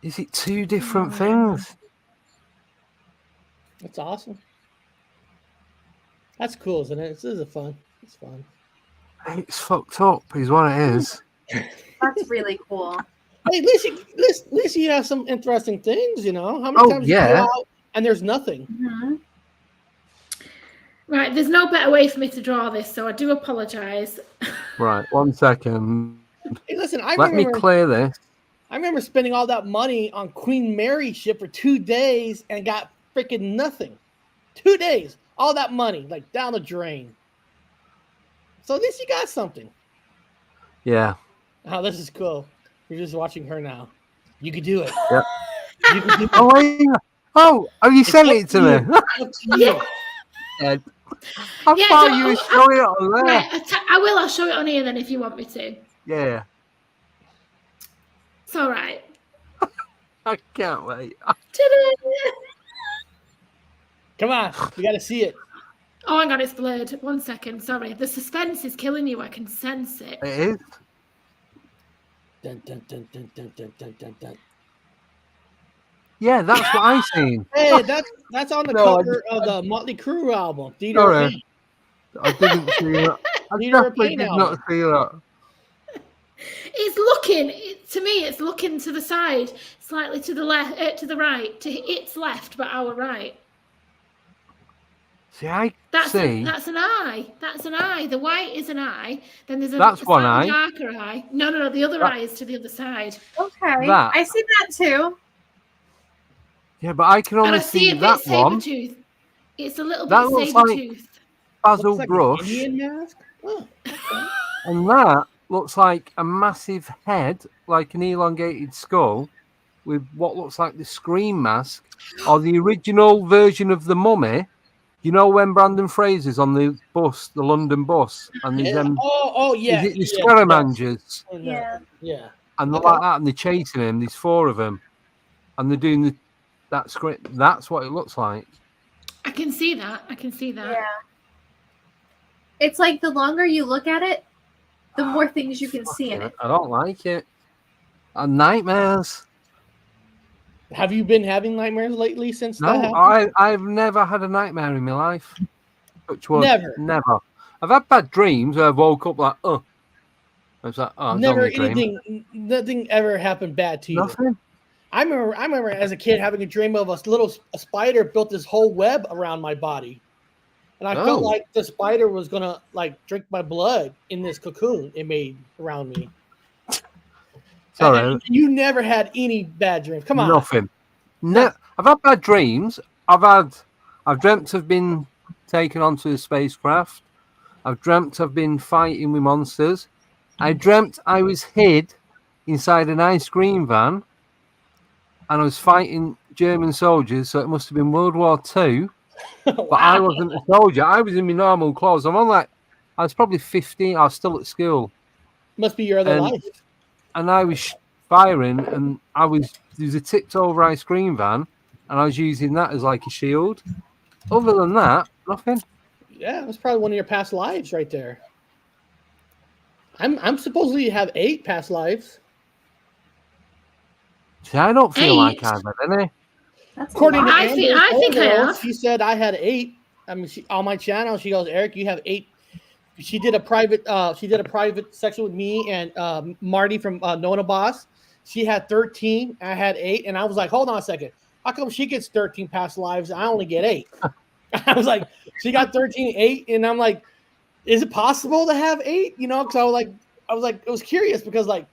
Is it two different things? That's awesome. That's cool, isn't it? This is fun. It's fun. It's fucked up, is what it is. That's really cool. Hey, at least you have some interesting things, you know. How many Oh, times yeah. you go out and there's nothing? Mhm. Right, there's no better way for me to draw this, so I do apologise. Right, 1 second. Hey, listen, I Let me remember clear this. I remember spending all that money on Queen Mary ship for 2 days and got freaking nothing. 2 days, all that money like down the drain. So at least you got something. Yeah. Oh, this is cool. You're just watching her now. You could do it. Yep. You could do it. Oh, you sent it to me. It's up to you. Yeah. I Yeah, thought so- you were showing it on there. Right, I will. I'll show it on here then if you want me to. Yeah. It's all right. I can't wait. Ta-da! Come on, you got to see it. Oh, hang on, it's blurred. 1 second. Sorry, the suspense is killing you. I can sense it. It is. Dun, dun, dun, dun, dun, dun, dun, dun, dun. Yeah, that's what I seen. Hey, that's on the No, I cover of the Motley Crue album. Theater Sorry. of Pain. I didn't see that. I Leader of definitely Pain did album. not see that. It's looking to me. It's looking to the side, slightly to the left, to the right, to its left, but our right. See, I That's see. that's an eye. That's an eye. The white is an eye. Then there's a That's one slightly eye. darker eye. No. The other That- eye is to the other side. Okay. That. I see that too. Yeah, but I can And only I see see a bit that one. saber-tooth. It's a little That bit looks like- saber-tooth. Basil Looks like brush. an Indian mask. Oh, okay. And that looks like a massive head, like an elongated skull, with what looks like the scream mask, or the original version of the Mummy. You know when Brandon Fraser's on the bus, the London bus, and there's Yeah. them, Oh, yeah. is it the yeah, Scaramangers, yeah. Yeah. Yeah. and they're Okay. like that, and they're chasing him. There's 4 of them, and they're doing that script. That's what it looks like. I can see that. I can see that. Yeah. It's like the longer you look at it, the more things you can see in it. I don't like it. And nightmares. Have you been having nightmares lately since that No, happened? I've never had a nightmare in my life. Which was Never. I've had bad dreams where I've woke up like, oh. I was like, oh, it's Never only a dream. nothing ever happened bad to you. Nothing. I remember as a kid having a dream of a spider built this whole web around my body. And I felt like the spider was gonna like drink my blood in this cocoon it made around me. Sorry. And you never had any bad dreams. Come on. Nothing. No, I've had bad dreams. I've dreamt of being taken onto a spacecraft. I've dreamt I've been fighting with monsters. I dreamt I was hid inside an ice cream van and I was fighting German soldiers, so it must have been World War II. But I wasn't a soldier. I was in my normal clothes. I was probably 15. I was still at school. Must be your other life. And I was firing, and there was a tipped over ice cream van, and I was using that as like a shield. Other than that, nothing. Yeah, that's probably one of your past lives right there. I'm supposedly have 8 past lives. See, I don't feel like I've had any. According to I think I have. She said I had 8. I mean, on my channel, she goes, Eric, you have 8. She did a private section with me and Marty from Nona Boss. She had 13. I had 8, and I was like, hold on a second. How come she gets 13 past lives? I only get 8. I was like, she got 13, 8, and I'm like, is it possible to have 8? You know, because I was curious because like,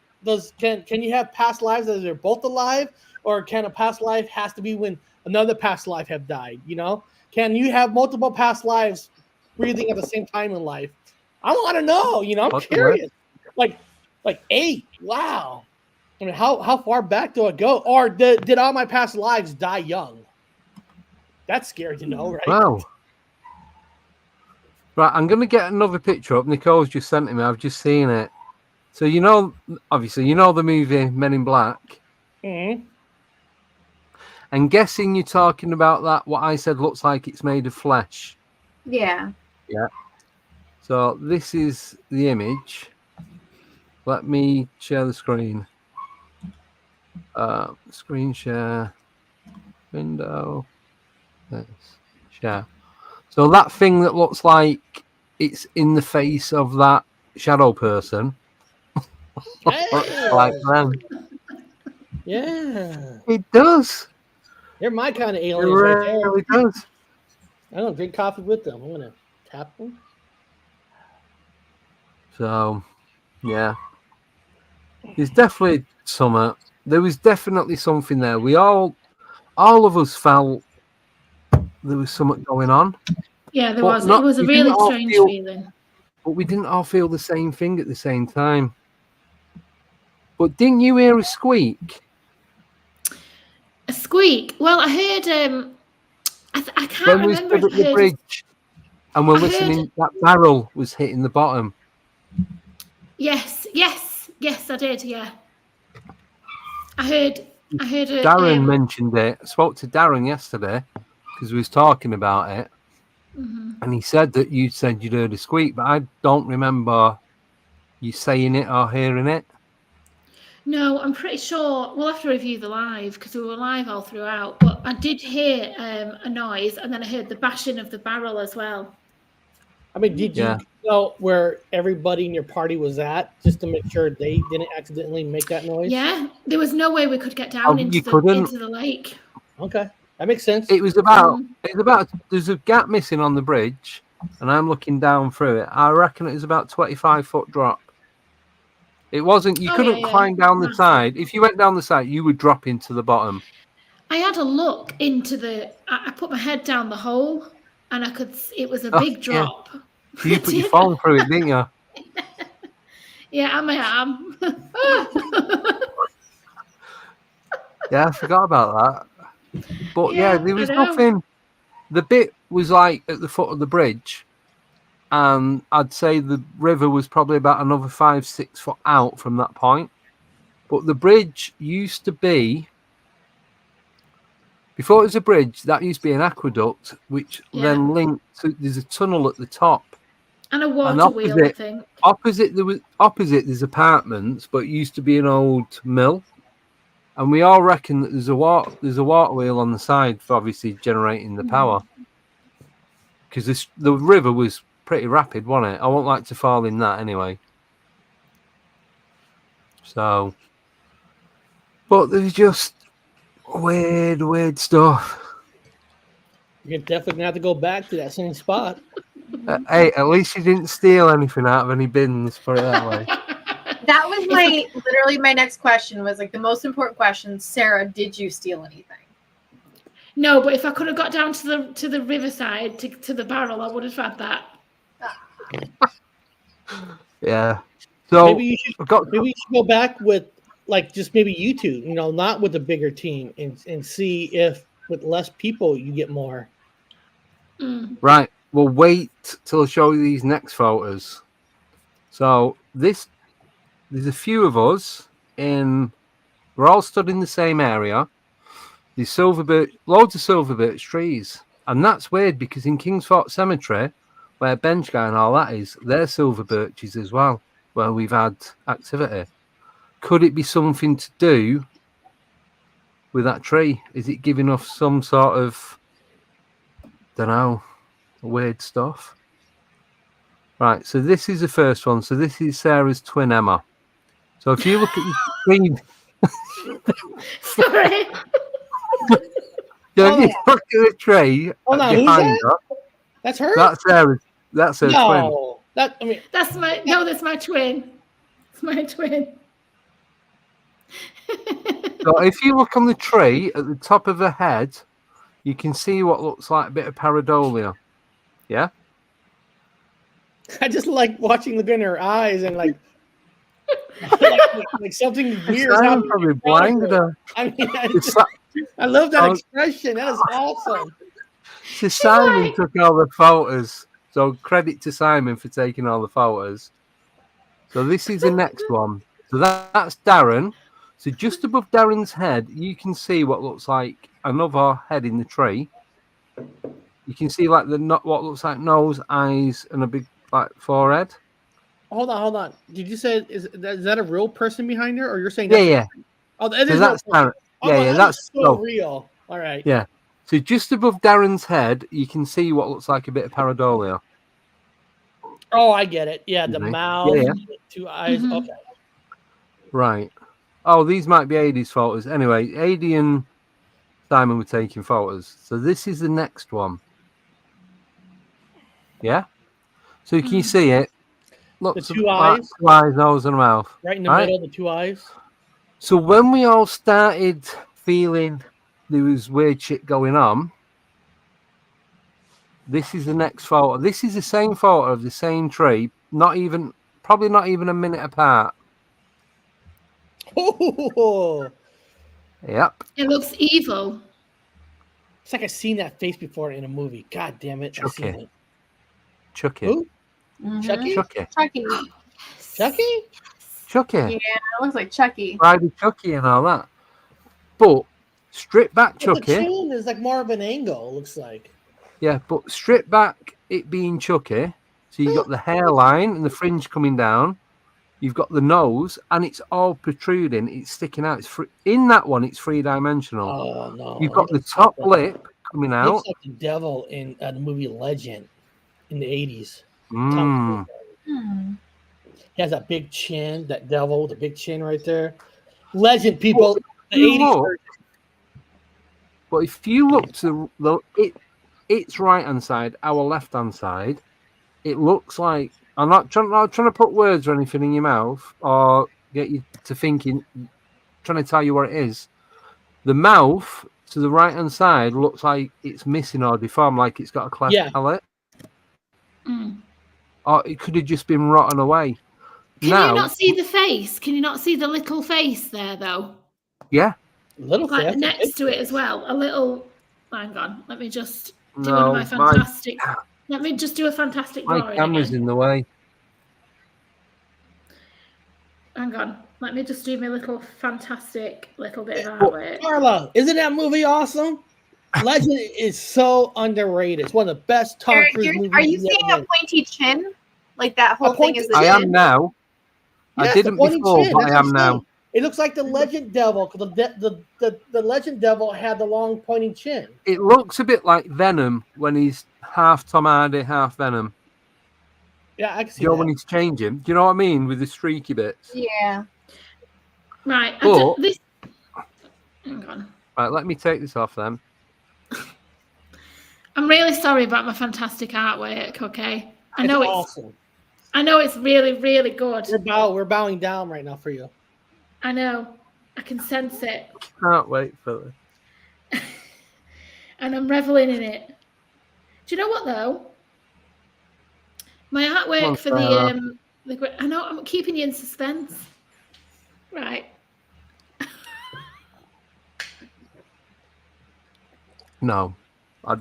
can you have past lives that they're both alive, or can a past life has to be when another past life have died? You know, can you have multiple past lives breathing at the same time in life? I want to know. You know, I'm curious. Like 8. Wow. I mean, how far back do I go? Or did all my past lives die young? That's scary to know, right? Wow. Right, I'm going to get another picture up. Nicole's just sent it me. I've just seen it. So, you know, obviously, you know the movie Men in Black? Mm-hmm. I'm guessing you're talking about that, what I said looks like it's made of flesh. Yeah. Yeah. So, this is the image. Let me share the screen. Screen share. Window. This. Share. So that thing that looks like it's in the face of that shadow person. Like them. Yeah. It does. They're my kind of It aliens right there. really does. I don't drink coffee with them. I'm going to tap them. So, yeah. There's definitely there was definitely something there. All of us felt there was something going on. Yeah, there was. It was a really strange feeling. But we didn't all feel the same thing at the same time. But didn't you hear a squeak? A squeak? Well, I heard. I can't when we remember. stood at the bridge and we're listening, that barrel was hitting the bottom. Yes, I did. Yeah, I heard it. Darren mentioned it. I spoke to Darren yesterday because we was talking about it, and he said that you said you'd heard a squeak, but I don't remember you saying it or hearing it. No, I'm pretty sure we'll have to review the live because we were live all throughout. But I did hear a noise, and then I heard the bashing of the barrel as well. I mean, did you know where everybody in your party was at, just to make sure they didn't accidentally make that noise? Yeah, there was no way we could get down into the lake. Okay, that makes sense. It was about. There's a gap missing on the bridge, and I'm looking down through it. I reckon it was about 25-foot drop. It wasn't. You couldn't climb down the side. If you went down the side, you would drop into the bottom. I had a look into I put my head down the hole, and I could. It was a big drop. Yeah. You put your phone through it, didn't you? Yeah, and my arm. Yeah, I forgot about that. But yeah, there was nothing. The bit was like at the foot of the bridge, and I'd say the river was probably about another 5-6 foot out from that point. But the bridge used to be, before it was a bridge, that used to be an aqueduct, which then linked to, there's a tunnel at the top. And a water wheel, I think. Opposite, there's apartments, but it used to be an old mill. And we all reckon that there's a water wheel on the side for obviously generating the power. Because the river was pretty rapid, wasn't it? I won't like to fall in that anyway. So, but there's just Weird stuff. You're definitely gonna have to go back to that same spot. Hey, at least you didn't steal anything out of any bins. Put it that way. That was literally my next question was like the most important question. Sarah, did you steal anything? No, but if I could have got down to the riverside to the barrel, I would have had that. Yeah. So maybe you should go back with like just maybe you two, not with a bigger team, and see if with less people you get more. Right. We'll wait till I show you these next photos. So there's a few of us we're all stood in the same area. There's loads of silver birch trees. And that's weird because in Kingsfort Cemetery, where Bench Guy and all that is, there's silver birches as well, where we've had activity. Could it be something to do with that tree? Is it giving off some sort of, don't know, weird stuff? Right, so this is the first one. So this is Sarah's twin Emma. So if you look at the screen, Sorry. if you look at the tree behind her, that's her. That's Sarah. That's her twin. That's my twin. It's my twin. So if you look on the tree at the top of her head, you can see what looks like a bit of pareidolia. Yeah. I just like watching look in her eyes and like something weird. Simon probably blinded her. I mean, I love that expression. That is awesome. So Simon took all the photos. So credit to Simon for taking all the photos. So this is the next one. So that's Darren. So just above Darren's head, you can see what looks like another head in the tree. You can see like what looks like nose, eyes, and a big forehead. Hold on. Did you say is that a real person behind her, or you're saying? Yeah. Oh, so that's Darren. That's so real. All right. Yeah. So just above Darren's head, you can see what looks like a bit of pareidolia. Oh, I get it. Yeah, the mouth, yeah. 2 eyes. Mm-hmm. Okay. Right. Oh, these might be Adie's photos. Anyway, Adie and Simon were taking photos. So this is the next one. Yeah? So can you see it? Look, the 2 eyes. 2 eyes, nose, and mouth. Right in the middle, the 2 eyes. So when we all started feeling there was weird shit going on, this is the next photo. This is the same photo of the same tree, probably not even a minute apart. Oh. Yep. It looks evil. It's like I've seen that face before in a movie. God damn it. Chucky. I've seen it. Chucky. Who? Mm-hmm. Chucky? Chucky. Chucky? Yeah, it looks like Chucky. Friday Chucky and all that. But strip back Chucky. The chin is like more of an angle, it looks like. Yeah, but strip back it being Chucky. So you've got the hairline and the fringe coming down. You've got the nose, and it's all protruding. It's sticking out. In that one, it's 3-dimensional. Oh, no. You've got the top lip coming out. It's like the devil in the movie Legend in the 80s. He has that big chin, that devil with the big chin right there. Legend, people. The 80s. But if you look to its right-hand side, our left-hand side, it looks like... I'm not trying to put words or anything in your mouth or get you to thinking, trying to tell you what it is. The mouth to the right-hand side looks like it's missing or deformed, like it's got a cleft palate. Or it could have just been rotten away. Can you not see the face? Can you not see the little face there, though? Yeah. Little face. Next to it as well. A little... Hang on. Let me just do one of my fantastic... Let me just do a fantastic drawing. My camera's in the way. Hang on. Let me just do my fantastic little bit of artwork. Carla, isn't that movie awesome? Legend is so underrated. It's one of the best Tom Cruise movies. Are you seeing a pointy chin? Like that whole thing is the I chin? am now. Yes, I didn't before, but I am now. It looks like the Legend Devil, because the Legend Devil had the long pointing chin. It looks a bit like Venom when he's half Tom Hardy, half Venom. Yeah, I can see that. When he's changing. Do you know what I mean? With the streaky bits. Yeah. Right. But, Hang on. Right, let me take this off then. I'm really sorry about my fantastic artwork. Okay, I know it's awesome. I know it's really, really good. We're bowing down right now for you. I know. I can sense it. Can't wait for this. And I'm reveling in it. Do you know what though? My artwork for the I know I'm keeping you in suspense. Right. No, I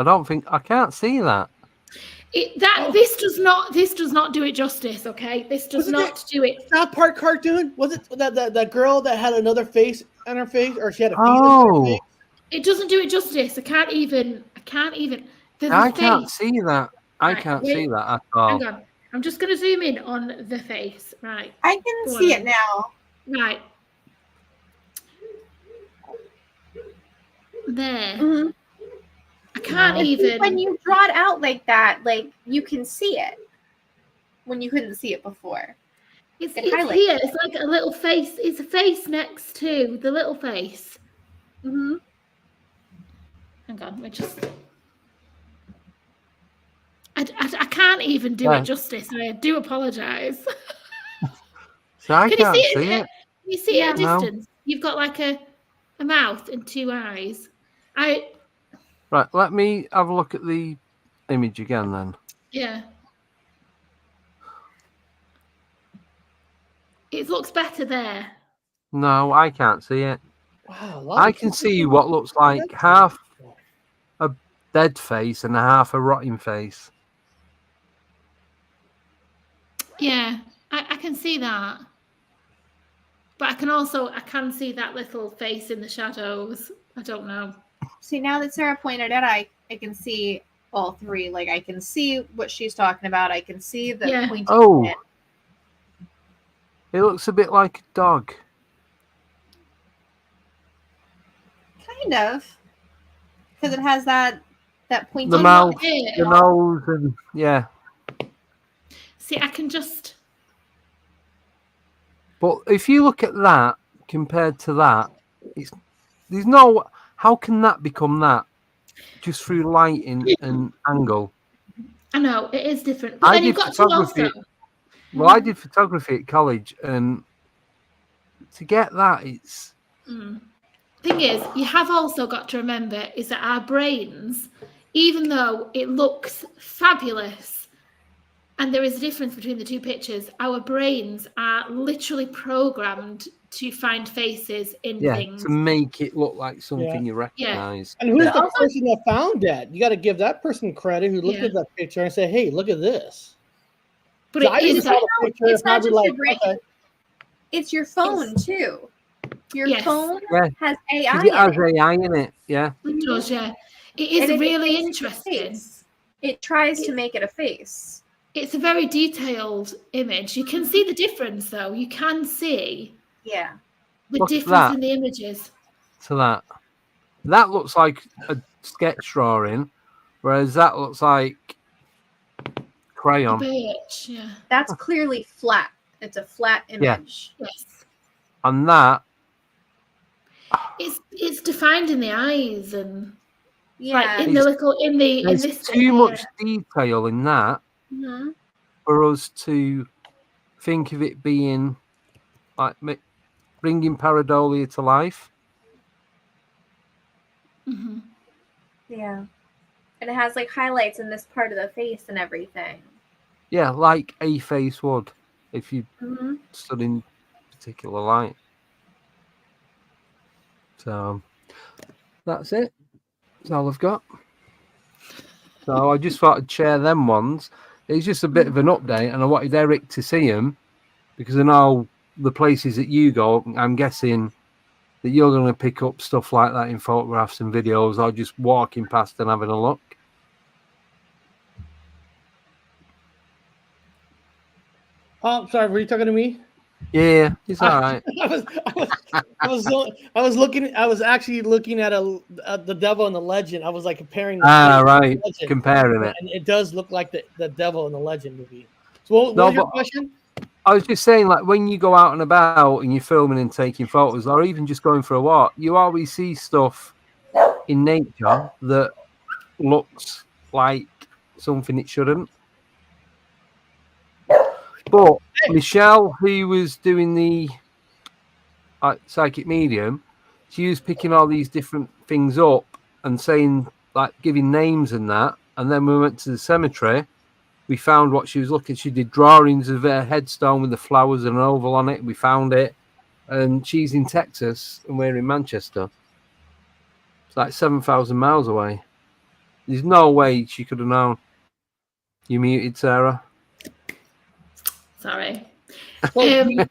don't think I can't see that. This does not do it justice. Okay, this does not do it. South Park cartoon, was it that girl that had another face on her face, or she had a feet on her face? It doesn't do it justice. I can't even. I can't see that. I can't see that at all. Hang on. I'm just going to zoom in on the face. Right. I can see it now. Right. There. Mm-hmm. I can't even. When you draw it out like that, like you can see it when you couldn't see it before. It's here. It's like a little face. It's a face next to the little face. Mm-hmm. Hang on. We're just. I can't even do it justice. I do apologize. So I can't see it. Can you see it at a distance? You've got like a mouth and two eyes. Right, let me have a look at the image again then. Yeah. It looks better there. No, I can't see it. Wow, I can see what looks like half a dead face and half a rotting face. Yeah, I can see that. But I can see that little face in the shadows. I don't know. See, now that Sarah pointed out, I can see all three. Like, I can see what she's talking about. I can see the pointy head. It looks a bit like a dog. Kind of. Because it has that pointy The mouth, the nose, and yeah. See, I can just... But if you look at that compared to that, there's no... How can that become that? Just through lighting and angle. I know, it is different. But then you've got to also... Well, I did photography at college, and to get that, it's... Thing is, you have also got to remember is that our brains, even though it looks fabulous, and there is a difference between the two pictures, our brains are literally programmed to find faces in things. To make it look like something you recognize. And who's the person that found that? You got to give that person credit who looked at that picture and say, hey, look at this. But it's not just your brain. Okay. It's your phone, too. Your phone has AI it has AI in it, yeah. It does, yeah. It is really interesting. It tries to make it a face. It's a very detailed image. You can see the difference, though. You can see the difference in the images. To that. That looks like a sketch drawing, whereas that looks like crayon. Bitch, yeah. That's clearly flat. It's a flat image. Yes. And that... It's defined in the eyes and yeah, in this too much detail in that for us to think of it being like bringing pareidolia to life. Yeah, and it has like highlights in this part of the face and everything. Yeah, like a face would if you stood in particular light. So that's it. That's all I've got. So I just thought I'd share them ones. It's just a bit of an update, and I wanted Eric to see them because I know the places that you go. I'm guessing that you're going to pick up stuff like that in photographs and videos, or just walking past and having a look. Oh, sorry. Were you talking to me? Yeah, it's all right. I was actually looking at the Devil and the Legend. I was like comparing. Right, comparing it, and it does look like the Devil and the Legend movie. So, what was your question? I was just saying, like, when you go out and about and you're filming and taking photos, or even just going for a walk, you always see stuff in nature that looks like something it shouldn't. But Michelle, who was doing the psychic medium, she was picking all these different things up and saying, like, giving names and that. And then we went to the cemetery. We found what she was looking. She did drawings of a headstone with the flowers and an oval on it. We found it. And she's in Texas and we're in Manchester. It's like 7,000 miles away. There's no way she could have known. You muted, Sarah. Sorry. So, do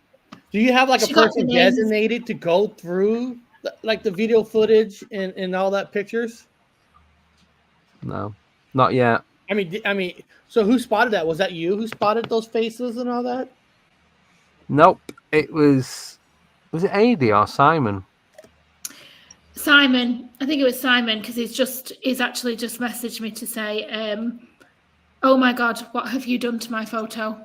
you have like a She got person the names. designated to go through like the video footage and all that pictures? No, not yet. I mean, so who spotted that? Was that you who spotted those faces and all that? Nope. It was it Adi or Simon? Simon, I think it was Simon, because he's actually just messaged me to say, oh my God, what have you done to my photo?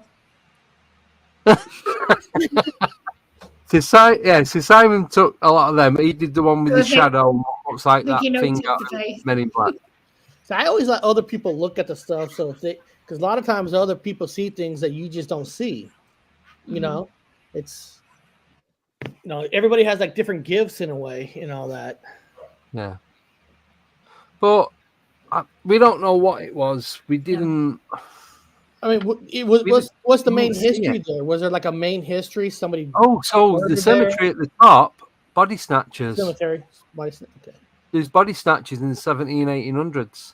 So Simon took a lot of them. He did the one with the shadow, looks like that thing out of Men in Black. So I always let other people look at the stuff, so because a lot of times other people see things that you just don't see. You know, it's everybody has like different gifts in a way and all that. Yeah, but we don't know what it was. We didn't. I mean, what's the main history there? Was there like a main history? Somebody? Oh, so the cemetery at the top, body snatchers. Cemetery, body snatchers. Okay. There's body snatchers in the 1800s.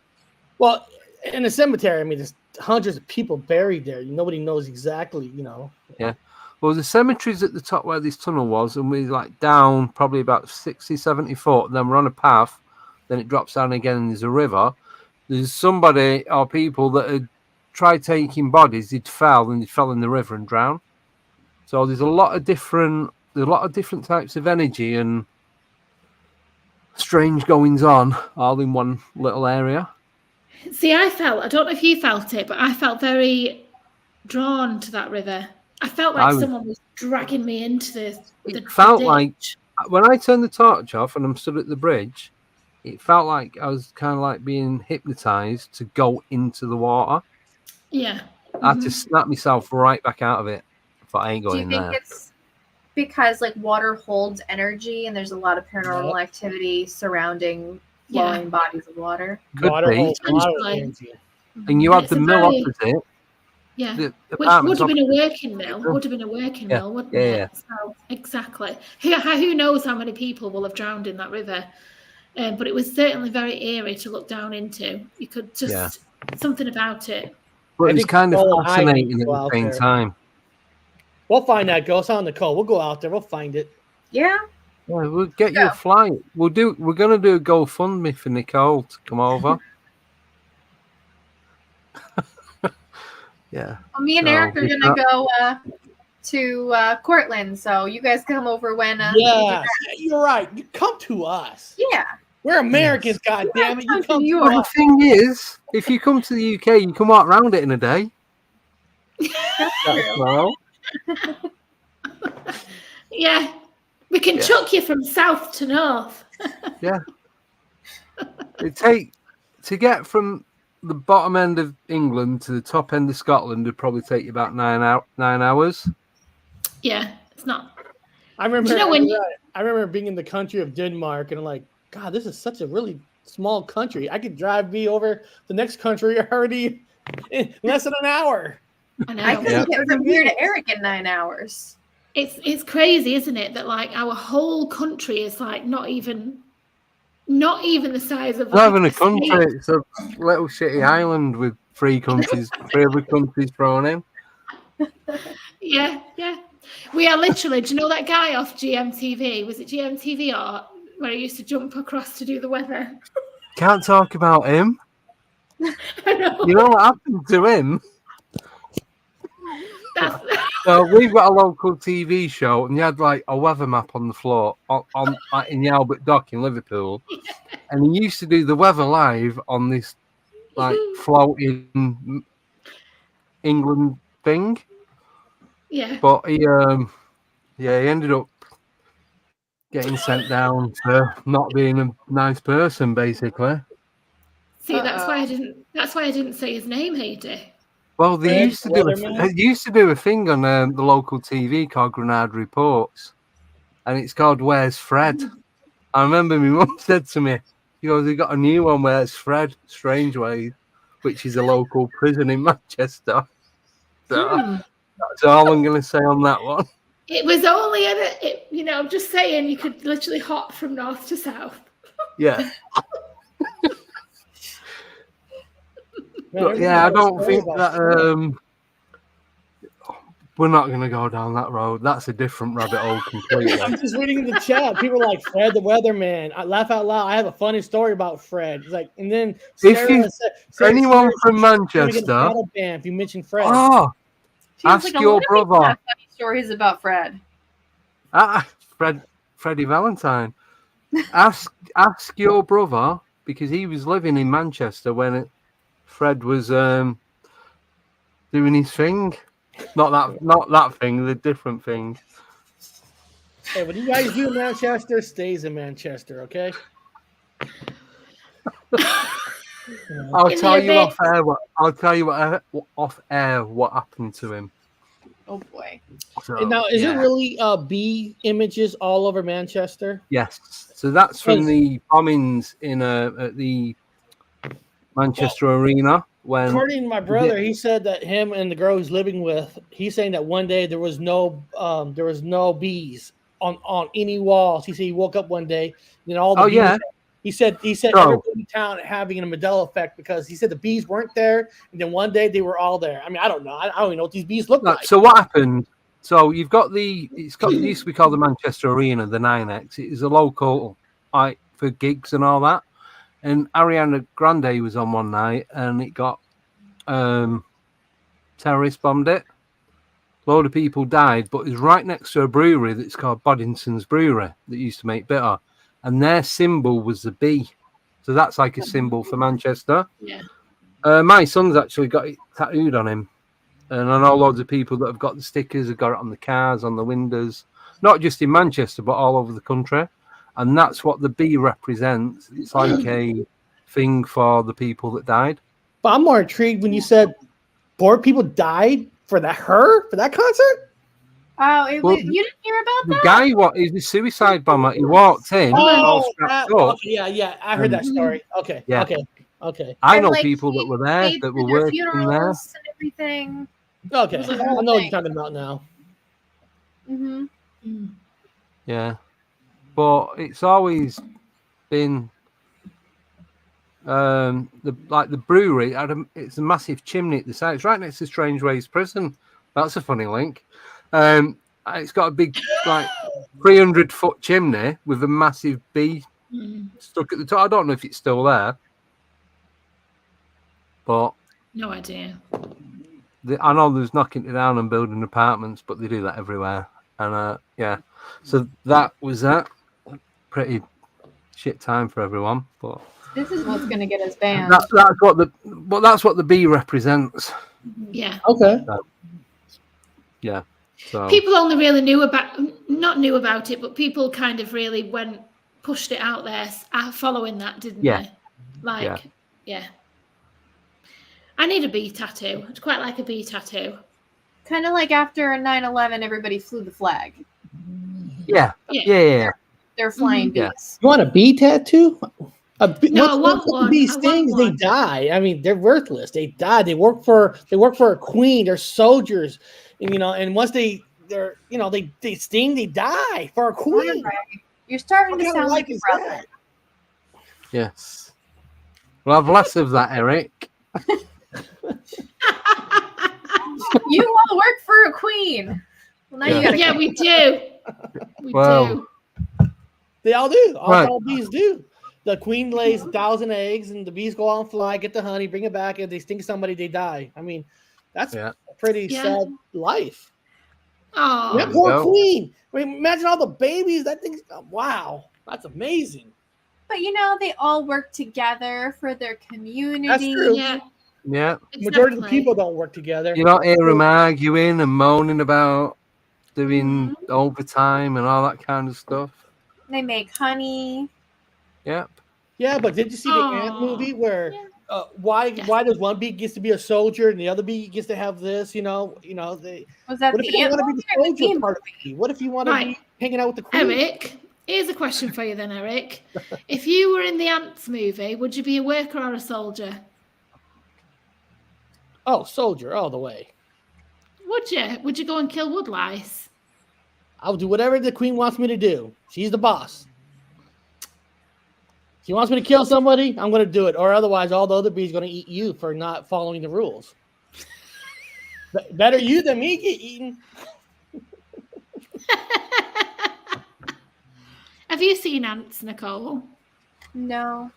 Well, in the cemetery, I mean, there's hundreds of people buried there. Nobody knows exactly, Yeah. Well, the cemetery's at the top where this tunnel was, and we're like down probably about 60, 70 foot. And then we're on a path. Then it drops down again, and there's a river. There's somebody or people that had tried taking bodies. They'd fell in the river and drowned. So there's a lot of different types of energy and strange goings on all in one little area. See, I don't know if you felt it, but I felt very drawn to that river. I felt like someone was dragging me into the felt ditch. like when I turned the torch off and I'm stood at the bridge, it felt like I was kind of like being hypnotized to go into the water. Yeah. I had to snap myself right back out of it. I thought I ain't going in there. Do you think it's because like water holds energy and there's a lot of paranormal activity surrounding flowing bodies of water? Water holds a lot of Potentially. energy. And you had the mill opposite. Yeah, The which would have been a working mill. Wouldn't it? So, exactly. Who knows how many people will have drowned in that river? But it was certainly very eerie to look down into. You could just something about it. But it's kind of fascinating at the same time. We'll find that ghost on Nicole. We'll go out there. We'll find it. Yeah. Yeah, we'll get you a flight. We're gonna do a GoFundMe for Nicole to come over. Yeah. Well, me and Eric are gonna go to Cortland, so you guys come over when. Yeah, you're right. You come to us. Yeah. We're Americans, goddammit. You come to Well, the us. thing is, if you come to the UK, you can walk around it in a day. That's well. Yeah, we can chuck you from south to north. Yeah. To get from the bottom end of England to the top end of Scotland would probably take you about 9 hours. Yeah, it's not. I remember. Do you know I remember being in the country of Denmark, and I'm like, God, this is such a really small country. I could drive me over the next country already in less than an hour. I know. I couldn't get from here to Eric in 9 hours. It's crazy, isn't it? That like our whole country is like not even the size of. Not even a state. country. It's a little shitty island with three other countries thrown in. Yeah. We are literally. Do you know that guy off GMTV? Was it GMTV or where he used to jump across to do the weather? Can't talk about him. I know. You know what happened to him? So we've got a local TV show, and you had like a weather map on the floor in the Albert Dock in Liverpool, and he used to do the weather live on this like floating England thing. Yeah. But he ended up getting sent down for not being a nice person, basically. See, that's why I didn't say his name, Heidi. Well, they Fred used to do a thing on the local TV called Granada Reports, and it's called Where's Fred? I remember my mum said to me, she goes, "We got a new one, Where's Fred? Strangeways," which is a local prison in Manchester. So that's all I'm going to say on that one. It was only I'm just saying you could literally hop from north to south. Yeah. Man, Yeah, I don't story think about that we're not going to go down that road. That's a different rabbit hole completely. I'm just reading in the chat. People are like Fred the Weatherman. I laugh out loud. I have a funny story about Fred. It's like, and then Anyone from Sarah, Manchester, if you mention Fred, She was ask like, a your lot of people brother. have funny stories about Fred. Freddie Valentine. Ask your brother, because he was living in Manchester when Fred was doing his thing. Not that thing, the different thing. hey, what you guys do in Manchester stays in Manchester, okay? I'll tell you off air what happened to him. Oh boy. So, And now, is there really bee images all over Manchester? Yes. So that's from the bombings at the Manchester Arena. When according to my brother, he said that him and the girl he's living with, he's saying that one day there was no bees on any walls. He said he woke up one day and all the bees. Yeah. He said everybody in town having a Mandela effect because he said the bees weren't there, and then one day they were all there. I mean, I don't know. I don't even know what these bees look like. So what happened? So you've got it used to be called the Manchester Arena, the 9X. It is a local for gigs and all that. And Ariana Grande was on one night, and it got terrorist bombed it. A load of people died, but it was right next to a brewery that's called Boddington's Brewery that used to make bitter, and their symbol was the bee. So that's like a symbol for Manchester. Yeah. My son's actually got it tattooed on him, and I know loads of people that have got the stickers, have got it on the cars, on the windows, not just in Manchester, but all over the country. And that's what the bee represents. It's like a thing for the people that died. But I'm more intrigued when you said 4 people died for that concert. Oh, you didn't hear about The that? guy, he's a suicide bomber. He walked in. Yeah, I heard that story. Okay, yeah. okay. I know people that were there, that were working there. And everything. Okay, I know what you're talking about now. Mm-hmm. Yeah, but it's always been the brewery. It's a massive chimney at the side. It's right next to Strangeways Prison. That's a funny link. It's got a big 300-foot chimney with a massive bee stuck at the top. I don't know if it's still there, but no idea. I know there's knocking it down and building apartments, but they do that everywhere. And so that was that. Pretty shit time for everyone, but this is what's going to get us banned. That's what the bee represents. Yeah. Okay. Yeah. So people only really knew about it, but people kind of really pushed it out there following that, didn't they? Yeah. I need a bee tattoo. I'd quite like a bee tattoo. Kind of like after 9/11, everybody flew the flag. Yeah. They're flying bees. You want a bee tattoo? No, these things they die. I mean, they're worthless. They die. They work for a queen. They're soldiers, and and once they sting, they die for a queen. You're starting to sound like a brother. Yes. Well, have less of that, Eric. You all work for a queen. Well, now you gotta. Yeah, we do. We do. They all do. All bees do. The queen lays 1,000 eggs, and the bees go out and fly, get the honey, bring it back, and they sting somebody, they die. I mean, that's a pretty sad life. Oh, that poor queen. I mean, imagine all the babies. That thing's wow. That's amazing. But they all work together for their community. That's true. Yeah. Majority of the people don't work together. You're not hear them arguing and moaning about doing overtime and all that kind of stuff. They make honey. Yep. Yeah, but did you see the Ant movie where why does one bee gets to be a soldier and the other bee gets to have this? They Was that what if the you Ant want to be movie the or the soldier Bee part of the bee? What if you want to be hanging out with the queen? Eric, here's a question for you then, Eric. If you were in the Ants movie, would you be a worker or a soldier? Oh, soldier, all the way. Would you? Would you go and kill woodlice? I'll do whatever the queen wants me to do. She's the boss. She wants me to kill somebody, I'm going to do it. Or otherwise, all the other bees going to eat you for not following the rules. Better you than me get eaten. Have you seen Ants, Nicole? No.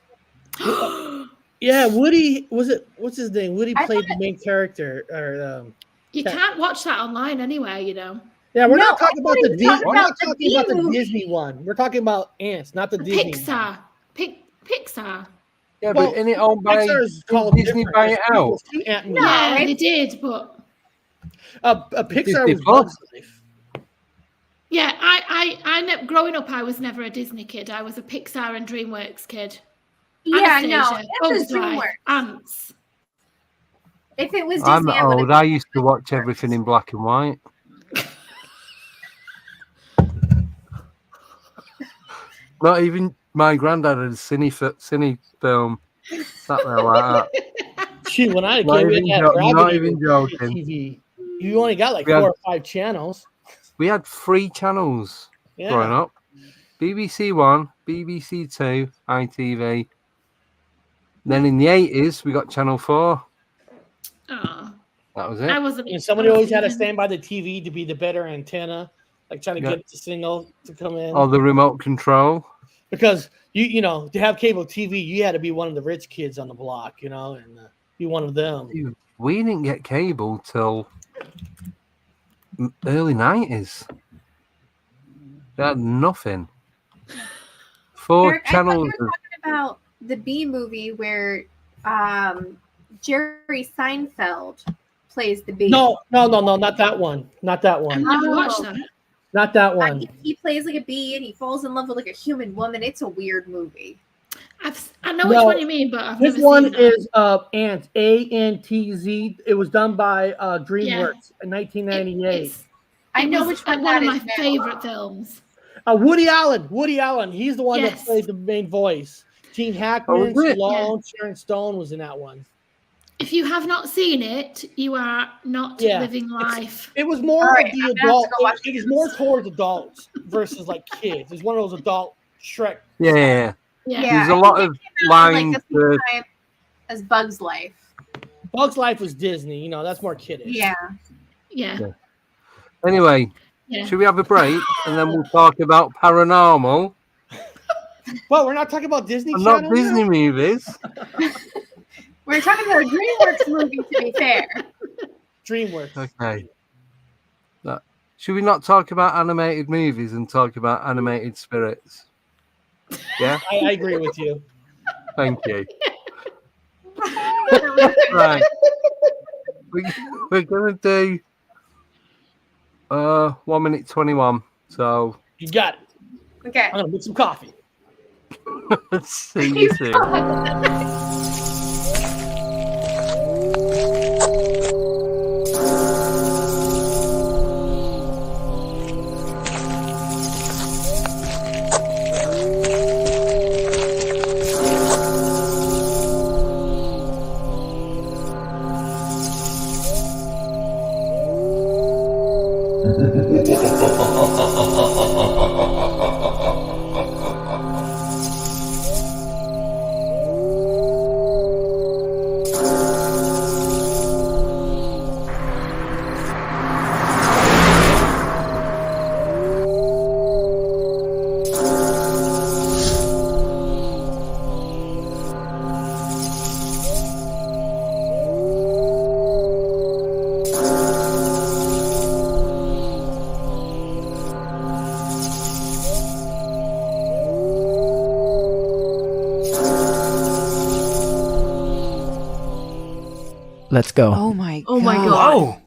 Yeah, Woody, what's his name? Woody played the main character. You can't watch that online anywhere, Yeah, we're not talking about the the Disney one. We're talking about Ants, not the Disney Pixar. one. Pixar. Yeah, but isn't it owned by Disney buy it out? Yeah, they did, but Pixar was Bugs Life. Yeah, growing up, I was never a Disney kid. I was a Pixar and DreamWorks kid. Yeah, no, Anastasia, this is Bugs Life, DreamWorks. Ants. If it was Disney, I'm old. I used to watch everything in black and white. Not even my granddad had a cine film sat there like that. Shoot, when I Not came even in, not even joking. TV, you only got like 4 or 5 channels. We had 3 channels growing up. BBC One, BBC Two, ITV. Then in the 80s, we got Channel 4. Oh, that was it. And somebody always had to stand by the TV to be the better antenna, like trying to get the signal to come in. Or the remote control. Because you know, to have cable TV, you had to be one of the rich kids on the block, and be one of them. Dude, we didn't get cable till early 90s. They had nothing. 4 Eric, channels. I thought you were talking about the Bee movie where Jerry Seinfeld plays the bee. No, not that one. Not that one. I've never watched that. Not that one. He plays like a bee and he falls in love with like a human woman. It's a weird movie. I know which one you mean, but I've this never one seen that. is Ants, ANTZ. It was done by DreamWorks in 1998. I know which one one that of is my now. favorite films. Woody Allen. He's the one that Yes. played the main voice. Gene Hackman, Stallone, Sharon Stone was in that one. If you have not seen it, you are not living life. It was more All right, of the I'm gonna have adult. to go watch It was more towards adults versus like kids. It's one of those adult Shrek. Yeah. Yeah. There's a lot of lines. Like the same time as Bug's Life. Bug's Life was Disney. That's more kiddish. Yeah. Anyway, should we have a break and then we'll talk about paranormal? Well, we're not talking about Disney And Channel. not Disney movies. We're talking about a DreamWorks movie, to be fair. DreamWorks. Okay. Should we not talk about animated movies and talk about animated spirits? Yeah? I agree with you. Thank you. Right. We're going to do 1 minute 21. So You got it. Okay. I'm going to make some coffee. let's see you soon. Let's go. Oh my Oh my God. God. Oh,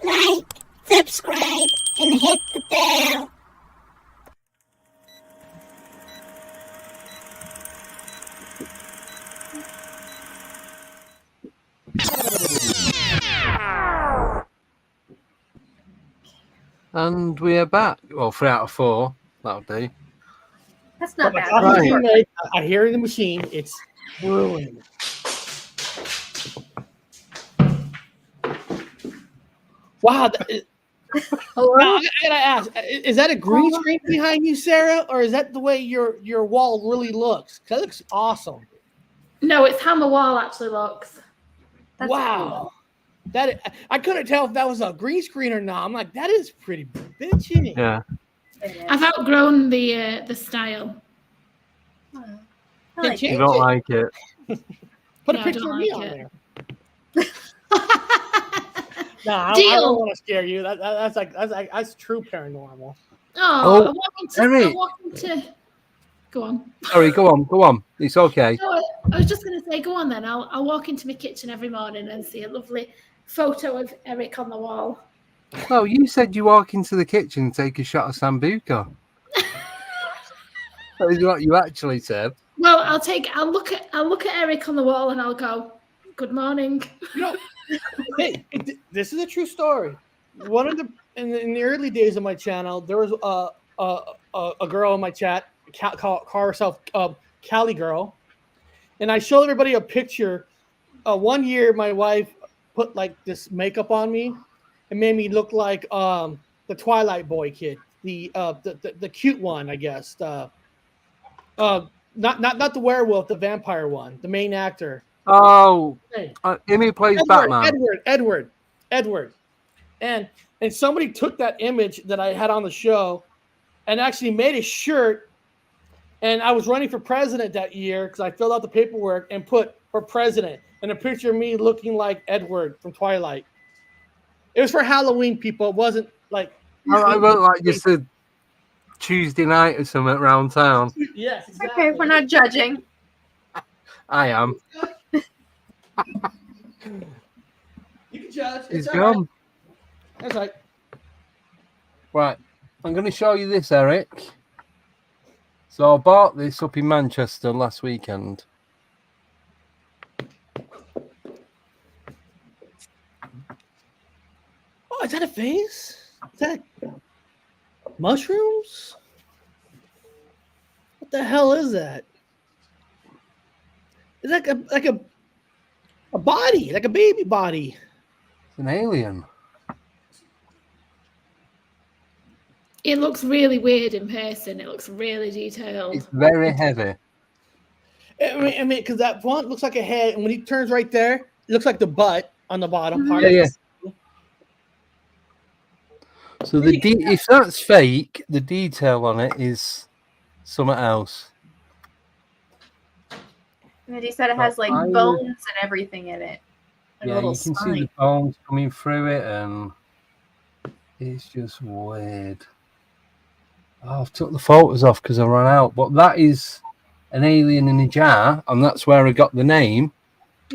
Like, subscribe, and hit the bell. And we are back. Well, 3 out of 4. That'll do. That's but not my bad. coffee machine, I hear it in the machine. It's brewing. Wow. Now, I gotta ask: is that a green screen behind you, Sarah, or is that the way your wall really looks? 'Cause that looks awesome. No, it's how my wall actually looks. That's Wow. cool. That I couldn't tell if that was a green screen or not. I'm like, that is pretty bitchy. Yeah. I've outgrown the style. I Then like change You don't it. like it. Put No, a I picture don't of me like on it. there. No, I Deal. don't want to scare you. That's true paranormal. Oh, Oh, I want Eric. to. Go on. Sorry, go on. It's okay. No, I was just going to say, go on then. I'll walk into my kitchen every morning and see a lovely photo of Eric on the wall. Well, you said you walk into the kitchen and take a shot of Sambuca. That is what you actually said. Well, I'll look at Eric on the wall and I'll go, good morning. You know, hey, this is a true story. One of the in the early days of my channel, there was a girl in my chat call herself Cali Girl, and I showed everybody a picture. One year, my wife put like this makeup on me and made me look like the Twilight Boy kid, the cute one, I guess. Not the werewolf, the vampire one, the main actor. Oh, Hey. him who plays Batman. Edward. And somebody took that image that I had on the show and actually made a shirt. And I was running for president that year because I filled out the paperwork and put for president and a picture of me looking like Edward from Twilight. It was for Halloween, people. It wasn't like I wrote like just a Tuesday night or something around town. Yes, exactly. Okay, we're not judging. I am. You can judge. He's It's all right. gone. That's right. Right. I'm going to show you this, Eric. So I bought this up in Manchester last weekend. Oh, is that a face? Is that mushrooms? What the hell is that? It's like a body, like a baby body. It's an alien. It looks really weird in person. It looks really detailed. It's very heavy. I mean, because that font looks like a head, and when he turns right there, it looks like the butt on the bottom part. Yeah. So if that's fake, the detail on it is something else. And he said it has like bones and everything in it. Like a Yeah, little you can spine. see the bones coming through it, and it's just weird. Oh, I've took the photos off because I ran out, but that is an alien in a jar, and that's where I got the name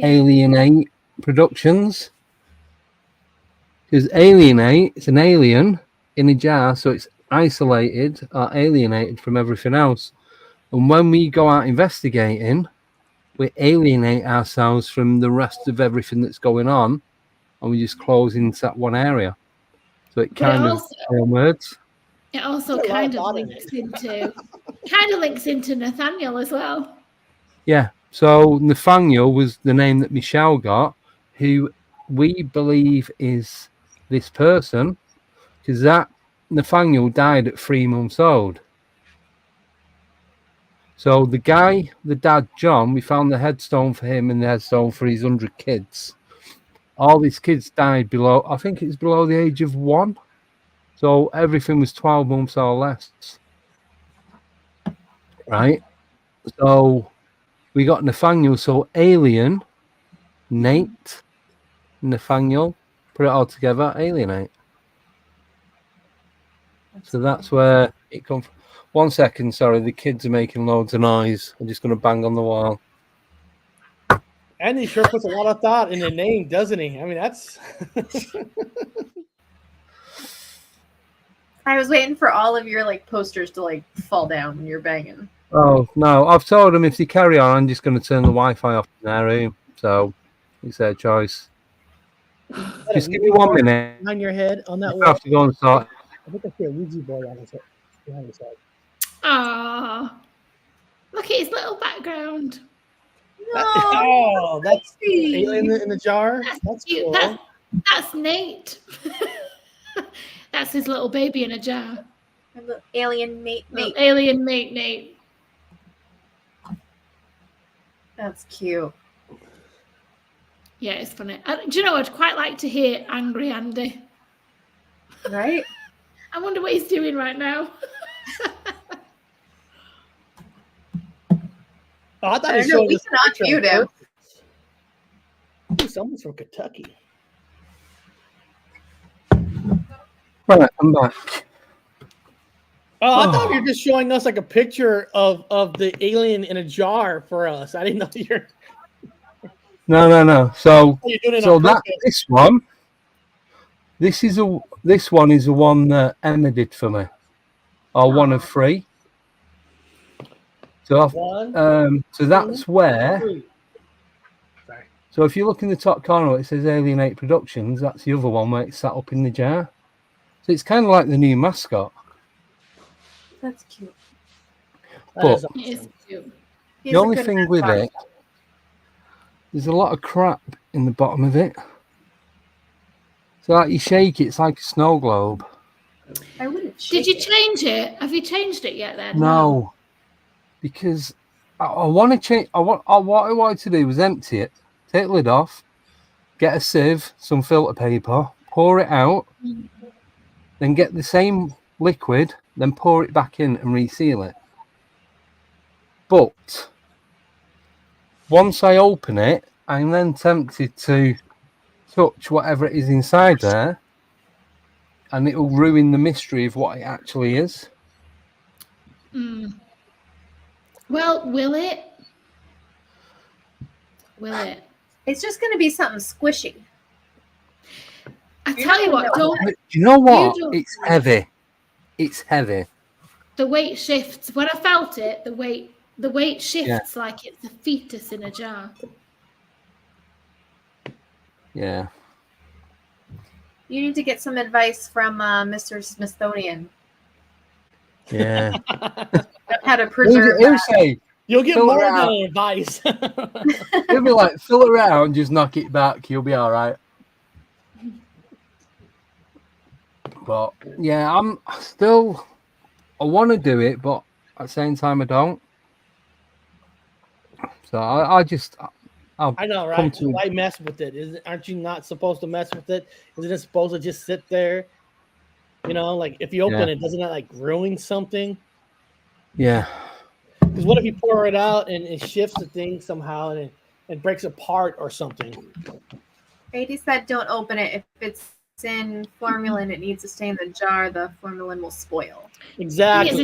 Alienate Productions. Because alienate, it's an alien in a jar, so it's isolated or alienated from everything else. And when we go out investigating, we alienate ourselves from the rest of everything that's going on, and we just close into that one area. So it kind of words. It also kind of links into Nathaniel as well. Yeah. So Nathaniel was the name that Michelle got, who we believe is this person, because that Nathaniel died at 3 months old. So the guy, the dad, John, we found the headstone for him and the headstone for his 100 kids. All these kids died below, I think it's below the age of 1. So everything was 12 months or less. Right? So we got Nathaniel. So alien, Nate, Nathaniel, put it all together, alienate. So that's where it comes from. 1 second, sorry, the kids are making loads of noise. I'm just going to bang on the wall. And he sure puts a lot of thought in the name, doesn't he? I mean, that's. I was waiting for all of your like posters to like fall down when you're banging. Oh no, I've told them if they carry on, I'm just going to turn the Wi-Fi off in their room. So it's their choice. Just give me 1 minute. On your head on that I wall. have to go and start. I think I see a Ouija board on his head, behind his head. Ah, look at his little background. Oh, that's alien in the jar. That's cute. cool. That's Nate. That's his little baby in a jar. My little alien mate. Little alien mate, Nate. That's cute. Yeah, it's funny. Do you know, I'd quite like to hear Angry Andy. Right? I wonder what he's doing right now. Oh, I thought I he don't know, showed we us a cannot picture mute of him. Ooh, someone's from Kentucky. Right, I'm back. Oh, I thought you were just showing us like a picture of the alien in a jar for us. I didn't know you're. No. So You're doing it so on that purpose. this one is the one that Emma did for me, or one of 3. So so that's where. 3. Sorry. So if you look in the top corner where it says Alien 8 Productions, that's the other one where it's sat up in the jar. So it's kind of like the new mascot. That's cute. That But is awesome. It is cute. He's the a only good thing with mascot. it, there's a lot of crap in the bottom of it. So like you shake it, it's like a snow globe. I wouldn't. Did you change it? Have you changed it yet then? No, because I want to change. What I wanted to do was empty it, take the lid off, get a sieve, some filter paper, pour it out, then get the same liquid, then pour it back in and reseal it. But once I open it, I'm then tempted to touch whatever it is inside there, and it will ruin the mystery of what it actually is. Well, will it? Will it? It's just going to be something squishy. I tell you what, don't. Do you know what? don't- It's heavy. It's heavy. The weight shifts. When I felt it, the weight shifts like it's a fetus in a jar. Yeah. You need to get some advice from Mr. Smithsonian Yeah. on how to preserve He'll that. say, You'll get fill it more out. than advice. he'll be like, fill it around, just knock it back. You'll be all right. But yeah, I'm still. I want to do it, but at the same time, I don't. So I just. I know, right? Why mess with it? Aren't you not supposed to mess with it? Isn't it supposed to just sit there? You know, like if you open it, doesn't that like ruin something? Yeah. Because what if you pour it out and it shifts the thing somehow and it breaks apart or something? Brady said don't open it. If it's in formalin, it needs to stay in the jar. The formalin will spoil. Exactly.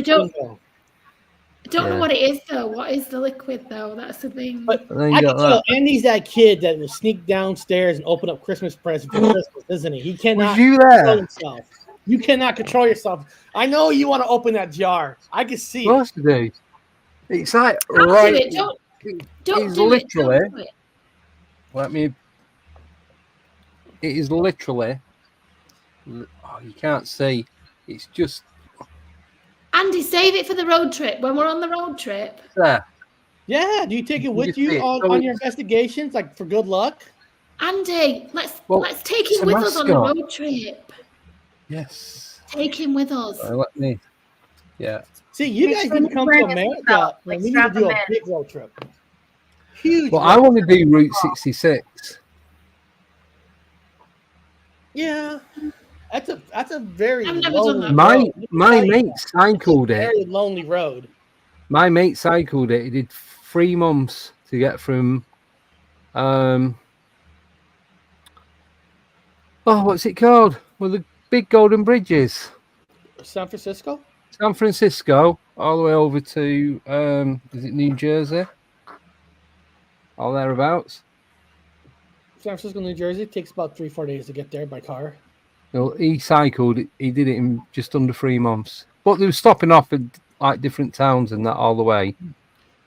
I don't know what it is though. What is the liquid though? That's the thing. But I can tell Andy's that kid that will sneak downstairs and open up Christmas presents for Christmas, isn't he? He cannot control himself. You cannot control yourself. I know you want to open that jar. I can see it. Of course, do. It's like Don't right. do it. Don't it's do literally. it. Don't do it. Let me. It is literally. Oh, you can't see. It's just Andy, save it for the road trip. When we're on the road trip. there. Yeah. Do you take it with see you it. on your investigations, like for good luck? Andy, let's take it's him a with us on the mascot. road trip. Yes. Take him with us. Let me. Yeah. See, you guys need to come to America. We need to do a big road trip. Huge. Well, I want to do Route 66. Yeah. That's a very I've never done lonely that. My mate cycled it. Very lonely road. My mate cycled it. He did 3 months to get from what's it called? Well, the big golden bridges. San Francisco? San Francisco, all the way over to is it New Jersey? All thereabouts. San Francisco, New Jersey. It takes about 3-4 days to get there by car. Well, he cycled. He did it in just under 3 months. But they were stopping off in like different towns and that all the way.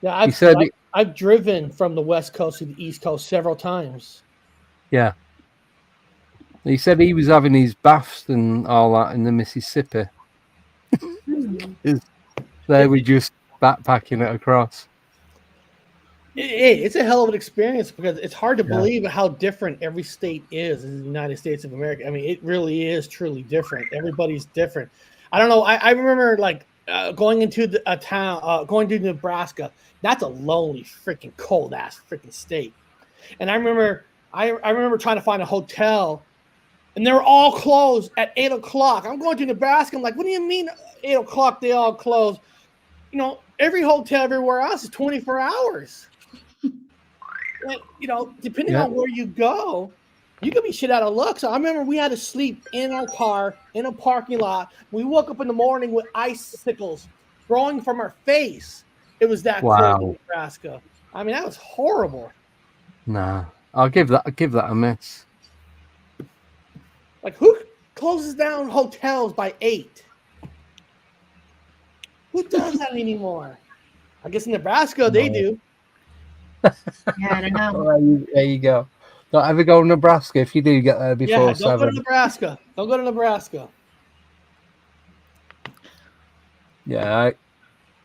Yeah, He said I've driven from the West Coast to the East Coast several times. Yeah. He said he was having his baths and all that in the Mississippi. They were just backpacking it across. It's a hell of an experience because it's hard to believe how different every state is in the United States of America. I mean, it really is truly different. Everybody's different. I don't know. I remember like going into a town, going to Nebraska. That's a lonely, freaking cold ass freaking state. And I remember trying to find a hotel, and they were all closed at 8 o'clock. I'm going to Nebraska. I'm like, what do you mean 8 o'clock? They all closed. You know, every hotel everywhere else is 24 hours. And, you know, depending on where you go, you could be shit out of luck. So I remember we had to sleep in our car in a parking lot. We woke up in the morning with icicles growing from our face. It was that cold in Nebraska. I mean, that was horrible. Nah, I'll give that a miss. Like, who closes down hotels by 8? Who does that anymore? I guess in Nebraska they do. Yeah, I don't know. There you go. Don't ever go to Nebraska if you do get there before 7. Don't go to Nebraska. Don't go to Nebraska. Yeah,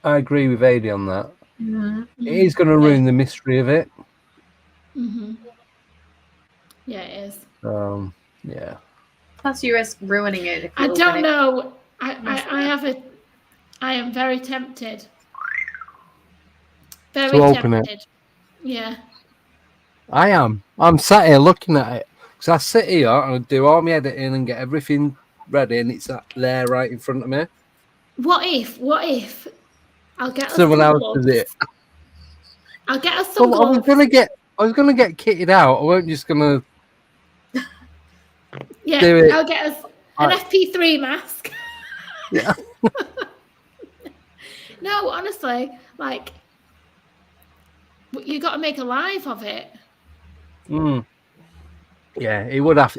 I agree with Adi on that. Mm-hmm. It is going to ruin the mystery of it. Mm-hmm. Yeah, it is. Yeah. Plus, you risk ruining it. If you I open don't it. know. I am very tempted. Very To open tempted. it. Yeah. I am. I'm sat here looking at it. Because I sit here and I do all my editing and get everything ready, and it's there right in front of me. What if I'll get us Someone some else gloves. does it. I'll get us some Well, I gloves. was gonna get kitted out. I wasn't just gonna. Yeah, do it. I'll get us an FP3 mask. Yeah. No, honestly, like you got to make a live of it. Yeah, it would have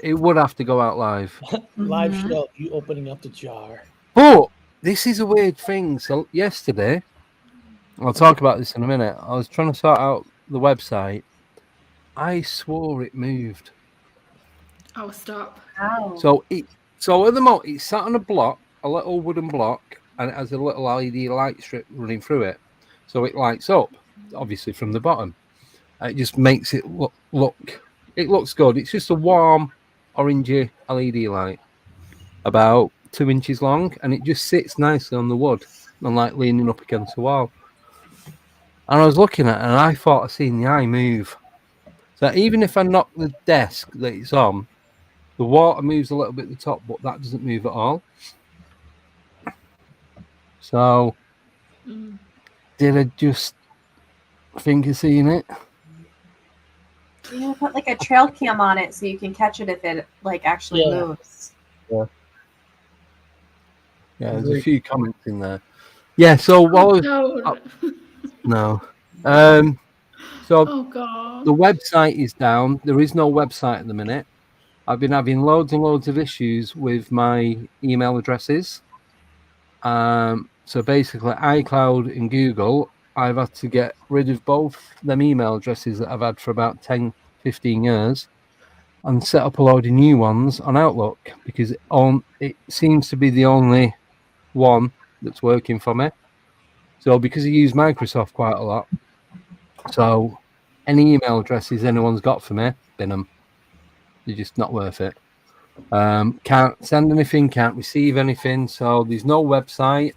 to go out live. Live show, you opening up the jar. But this is a weird thing. So yesterday, I'll talk about this in a minute. I was trying to sort out the website. I swore it moved. Oh, stop. Oh. So at the moment it's sat on a block, a little wooden block, and it has a little LED light strip running through it. So it lights up, obviously from the bottom. It just makes it look. It looks good. It's just a warm, orangey LED light, about 2 inches long, and it just sits nicely on the wood and like leaning up against the wall. And I was looking at it, and I thought I seen the eye move. So even if I knock the desk that it's on, the water moves a little bit at the top, but that doesn't move at all. So, did I just think of seeing it? You put like a trail cam on it so you can catch it if it like actually moves. Yeah, there's a few comments in there. Yeah, so no. So Oh God. the website is down. There is no website at the minute. I've been having loads and loads of issues with my email addresses. So basically, iCloud and Google, I've had to get rid of both them email addresses that I've had for about 10, 15 years and set up a load of new ones on Outlook because it seems to be the only one that's working for me. So because I use Microsoft quite a lot, so any email addresses anyone's got for me, bin them. They're just not worth it. Can't send anything, can't receive anything. So there's no website,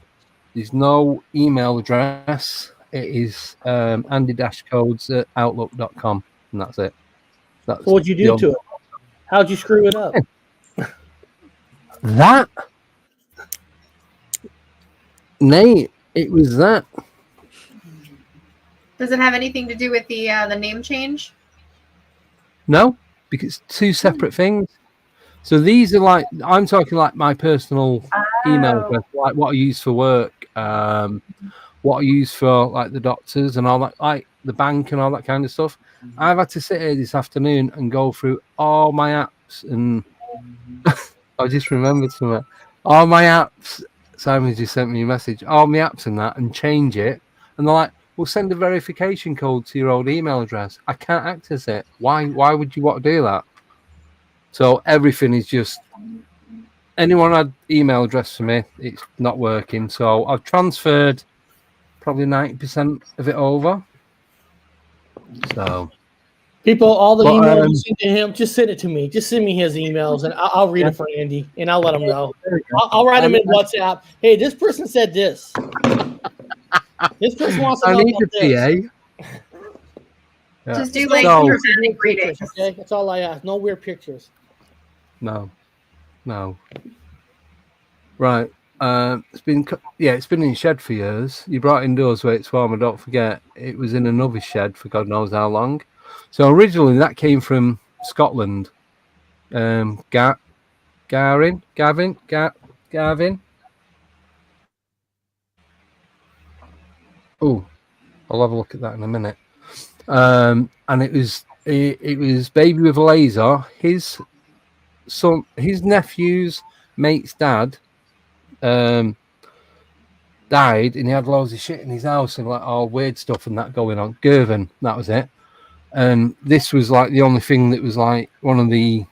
there's no email address. It is andy-codes@outlook.com, and that's it. What'd you do to it? How'd you screw it up? That, Nate, it was that. Does it have anything to do with the name change? No, because it's two separate things. So these are like, I'm talking like my personal email address, like what I use for work. what I use for like the doctors and all that, like the bank and all that kind of stuff. I've had to sit here this afternoon and go through all my apps, and I just remembered something. All my apps. Simon just sent me a message. All my apps and that, and change it. And they're like, "We'll send a verification code to your old email address." I can't access it. Why? Why would you want to do that? So everything is just. Anyone had email address for me, it's not working. So I've transferred probably 90% of it over. So people, all the emails you send to him, just send it to me. Just send me his emails, and I'll read it for Andy, and I'll let him know. I'll write him in WhatsApp. Hey, this person said this. This person wants to know about this. Yeah. Just do like dramatic readings. Okay, that's all I ask. No weird pictures. No. Right. It's been in the shed for years. You brought indoors where it's warm, and don't forget it was in another shed for God knows how long. So originally that came from Scotland. Gavin. Oh, I'll have a look at that in a minute. And it was Baby with a Laser. His nephew's mate's dad died, and he had loads of shit in his house and like all weird stuff and that going on. Gervin, that was it. And this was like the only thing that was like one of the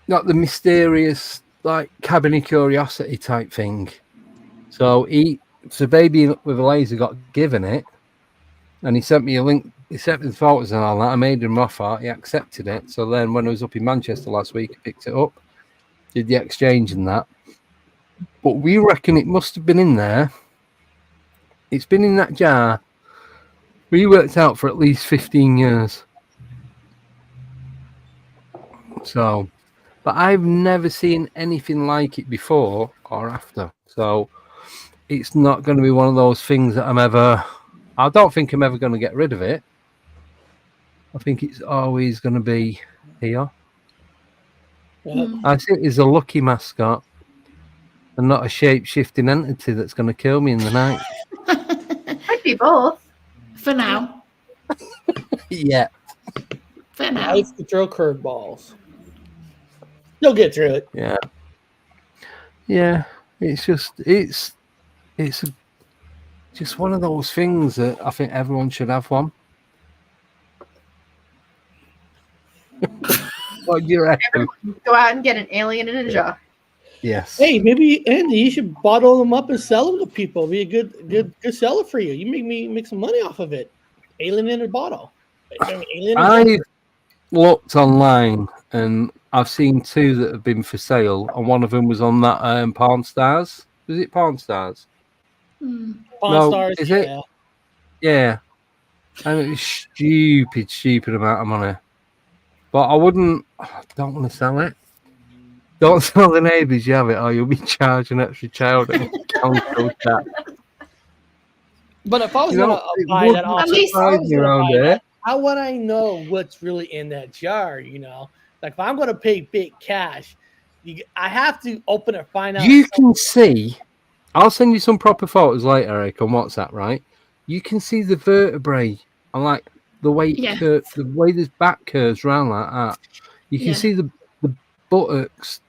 not the mysterious like cabinet curiosity type thing. So Baby with a Laser got given it, and he sent me a link. He sent me the photos and all that. I made him an offer. He accepted it. So then when I was up in Manchester last week, I picked it up, did the exchange and that. But we reckon it must have been in there. It's been in that jar. We worked out for at least 15 years. So, but I've never seen anything like it before or after. So it's not going to be one of those things that I don't think I'm ever going to get rid of it. I think it's always going to be here. I think it's a lucky mascot and not a shape-shifting entity that's going to kill me in the night. Might be both. For now. Yeah. For now. Life to throw curveballs. You'll get through it. Yeah. Yeah. It's just one of those things that I think everyone should have one. What do you reckon? Go out and get an alien ninja. Yes. Hey, maybe Andy, you should bottle them up and sell them to people. Be a good seller for you. You make some money off of it. Alien in a bottle. I looked online and I've seen 2 that have been for sale, and one of them was on that Pawn Stars. Was it Pawn Stars? Pawn Stars, is it? Yeah. And it was stupid amount of money. But I don't want to sell it. Don't tell the neighbours you have it, or you'll be charging extra child. But if I was going to buy that, how would I know what's really in that jar? Like if I'm going to pay big cash, I have to open it, find out. You can see. I'll send you some proper photos later, Eric, on WhatsApp. Right? You can see the vertebrae and like the way the way this back curves around like that. You can see the buttocks.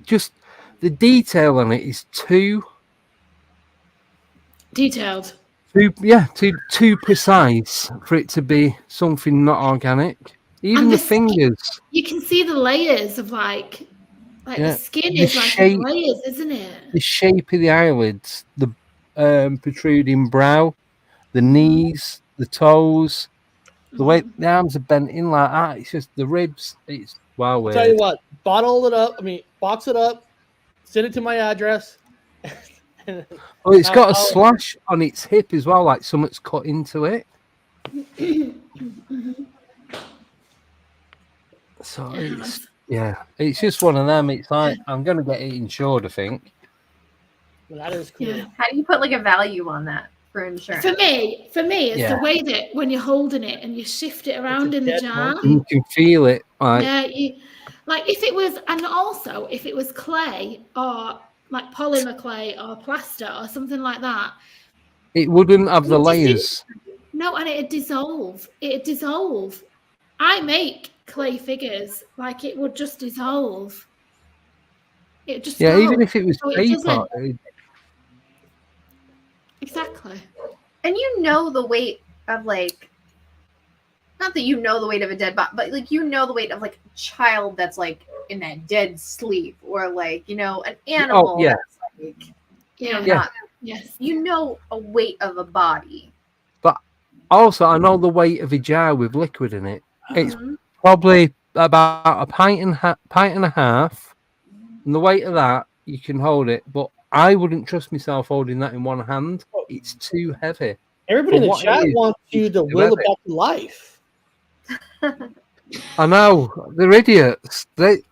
Just the detail on it is too detailed. Too precise for it to be something not organic. Even the fingers. You can see the layers of like the skin is like layers, isn't it? The shape of the eyelids, the protruding brow, the knees, the toes, the way the arms are bent in like that. It's just the ribs. It's wow. I'll tell you what, box it up, send it to my address. Oh, it's got a slash on its hip as well, like something's cut into it. So it's just one of them. It's like I'm gonna get it insured, I think. Well, that is cool. Yeah. How do you put like a value on that? for insurance. For me, it's Yeah. the way that when you're holding it and you shift it around in the dead jar. monkey. You can feel it. Like, Yeah, like if it was, and also if it was clay or like polymer clay or plaster or something like that, it wouldn't have the It dis- layers. no, and it'd dissolve. It'd dissolve. I make clay figures, like it would just dissolve. It just Yeah, go. even if it was So it paper. doesn't. Exactly. And you know the weight of like, not that you know the weight of a dead body, but like you know the weight of like a child that's like in that dead sleep, or like, you know, an animal yeah. that's like, you know, Yeah. not, Yes. you know a weight of a body. But also, I know the weight of a jar with liquid in it. It's Mhm. probably about a pint and a half. And the weight of that, you can hold it. But I wouldn't trust myself holding that in one hand. It's too heavy. Everybody in For the what it chat is, wants you it's to too will heavy. it back to life. I know. They're idiots.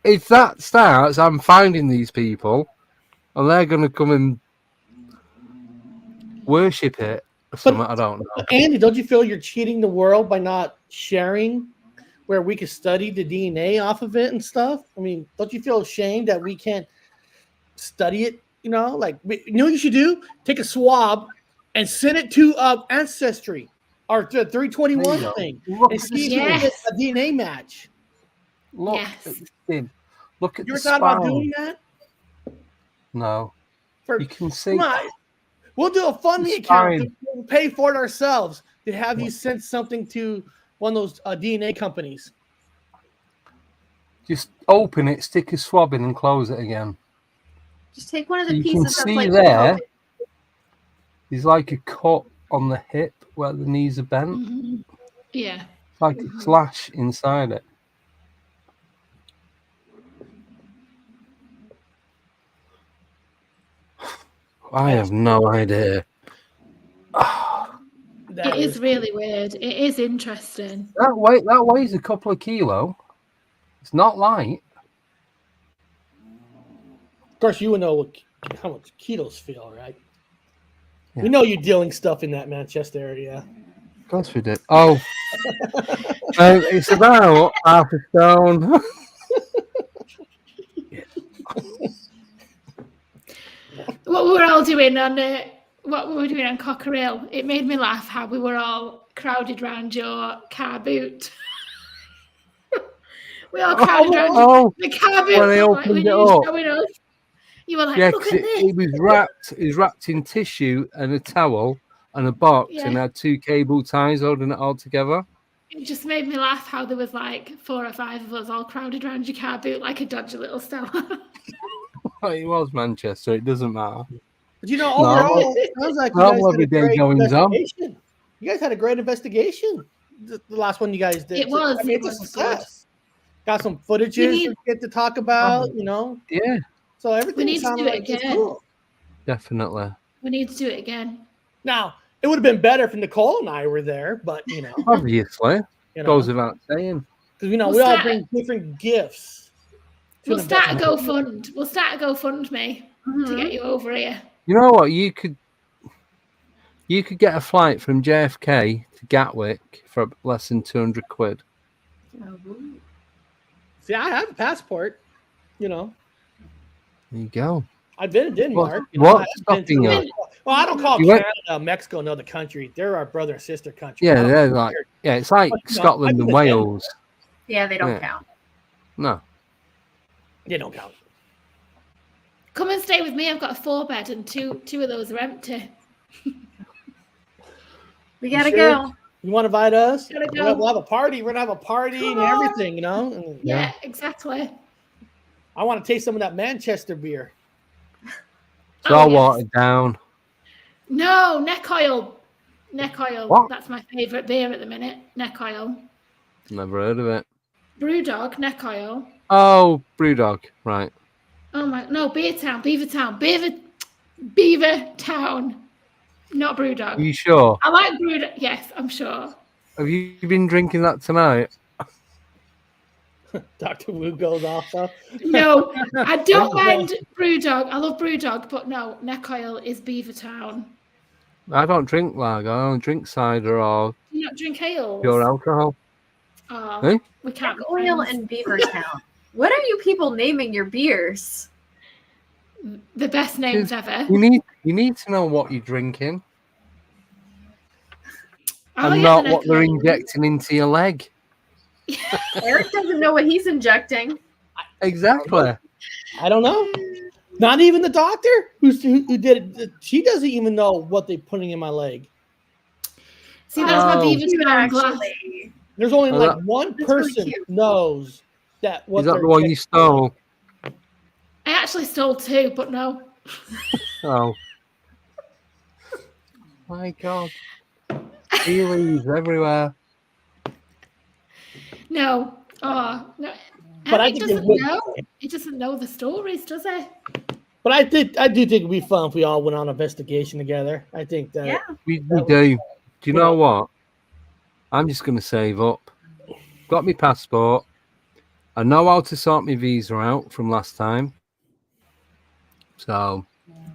If that starts, I'm finding these people. And they're going to come and worship it or something. I don't know. Andy, don't you feel you're cheating the world by not sharing where we could study the DNA off of it and stuff? I mean, don't you feel ashamed that we can't study it? You know, like, you know what you should do? Take a swab and send it to Ancestry or the 321 go. thing Look and at see if the you can get skin. a DNA match. Look Yes. at the skin. Look at You the ever thought about spine. doing that? No. For, You can see. come on. We'll do a funding The account. spine. We'll pay for it ourselves to have you send something to one of those DNA companies. Just open it, stick a swab in, and close it again. Just take one of So the you can pieces that's see like there. There's like a cut on the hip where the knees are bent. Mhm. Yeah. It's like a slash inside it. I have no idea. It is really weird. It is interesting. That weighs a couple of kilo. It's not light. Of course, you would know how much kilos feel, right? Yeah. We know you're dealing stuff in that Manchester area. Of course we did. Oh, it's about half a stone. What we were all doing on Cockerill, it made me laugh how we were all crowded around your car boot. We all crowded around the car boot. When I opened it up. Showing us. You were like, Yeah, look because at this. it was wrapped in tissue and a towel and a box, and Yeah. had two cable ties holding it all together. It just made me laugh how there was like 4 or 5 of us all crowded around your car boot like a dodgy little Stella. Well, it was Manchester. It doesn't matter. But you know, overall, it sounds like you No, guys had a everyday great goings on. investigation. You guys had a great investigation. The last one you guys did. It was. I mean, It it's a was success. Got some footages need- to get to talk about, you know. Yeah, So everything need to sounded do it like it's again. cool. definitely. We need to do it again. Now, it would have been better if Nicole and I were there, but you know, Obviously, you know, goes without saying. because We'll we all start- bring different gifts. to We'll an start a investment. GoFund. We'll start a GoFundMe to get you over here. You know what? You could get a flight from JFK to Gatwick for less than 200 quid. See, I have a passport. You know, There you go. I've been in Denmark. What's you know, I've been stopping to- you? Well, I don't call You went- Canada, Mexico another country. They're our brother and sister country. Yeah, I don't they're care. like it's like But, you know, Scotland I've and been to Wales. Yeah, they don't Yeah. count. No. They don't count. Come and stay with me. I've got a 4-bed and two of those are empty. We gotta sure? go. You want to invite us? Gotta go. We'll have a party. We're gonna have a party Come and on. everything, you know. And Yeah, exactly. I want to taste some of that Manchester beer. It's all yes. watered down. No, neck oil. Neck oil. What? That's my favourite beer at the minute. Neck oil. Never heard of it. Brewdog, neck oil. Oh, Brewdog. Right. Oh my, no, Beavertown. Not Brewdog. Are you sure? I like Brewdog. Yes, I'm sure. Have you been drinking that tonight? Dr. Wu goes off. Though. No, I don't mind Brewdog. I love Brewdog, but no, neck oil is Beavertown. I don't drink lager. I don't drink cider or Do you not drink ales? pure alcohol. Oh, Eh? we can't be Oil friends. and Beavertown. What are you people naming your beers? The best names ever. You need to know what you're drinking I'll and get not the what they're necklace. injecting into your leg. Eric doesn't know what he's injecting. Exactly. I don't know. Not even the doctor who did it. She doesn't even know what they're putting in my leg. See, that's my Oh. Beavertown glass. Actually, There's only Oh, like that- one That's really person cute. knows that what Is that they're the one you injecting. stole? I actually stole 2, but no. Oh. My God. Feelings everywhere. No. Oh, no. But I Eric think doesn't it would. know. He doesn't know the stories, does he? But I do think it'd be fun if we all went on an investigation together. I think that. Yeah. We That do. Do you know Yeah. what? I'm just going to save up. Got my passport. I know how to sort my visa out from last time. So,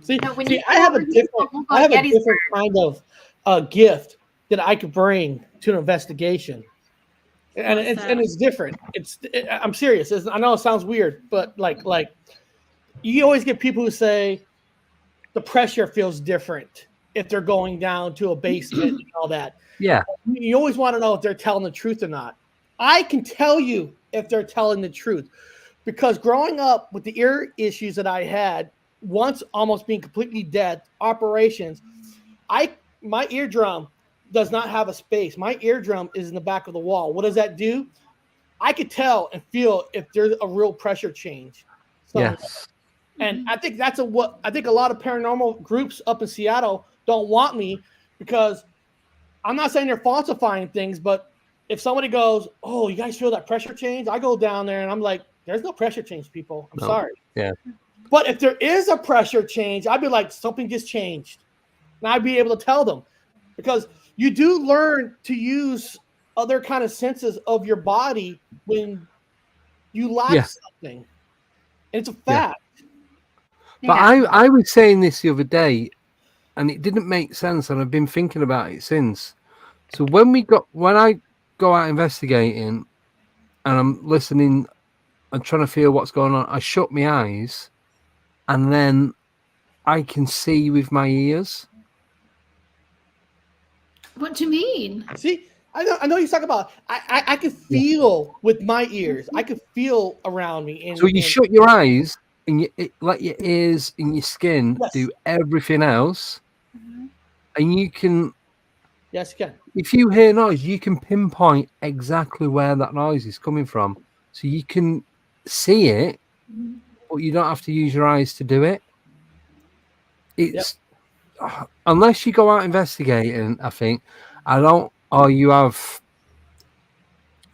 See, No, when see, you I have a go different, to I have a Gettysburg. different kind of gift that I could bring to an investigation, and What's it's that? and it's different. I'm serious. I know it sounds weird, but like you always get people who say the pressure feels different if they're going down to a basement and all that. yeah. You always want to know if they're telling the truth or not. I can tell you if they're telling the truth because growing up with the ear issues that I had, once almost being completely dead, operations, my eardrum does not have a space. My eardrum is in the back of the wall. What does that do? I could tell and feel if there's a real pressure change. So, Yes. and I think that's what I think a lot of paranormal groups up in Seattle don't want me because I'm not saying they're falsifying things, but if somebody goes, "Oh, you guys feel that pressure change?" I go down there and I'm like, "There's no pressure change, people. I'm No. sorry." Yeah. But if there is a pressure change, I'd be like, "Something just changed," and I'd be able to tell them because you do learn to use other kind of senses of your body when you lack Yeah. something. And it's a Yeah. fact. But I was saying this the other day, and it didn't make sense, and I've been thinking about it since. So when I go out investigating, and I'm listening and trying to feel what's going on, I shut my eyes, and then I can see with my ears. What do you mean? See, I know you talk about. I can feel with my ears. I can feel around me. And, So you and- shut your eyes and let your ears and your skin Yes. do everything else, and you can. Yes, you can. If you hear noise, you can pinpoint exactly where that noise is coming from. So you can see it, but you don't have to use your eyes to do it. It's unless you go out investigating, I think. Or you have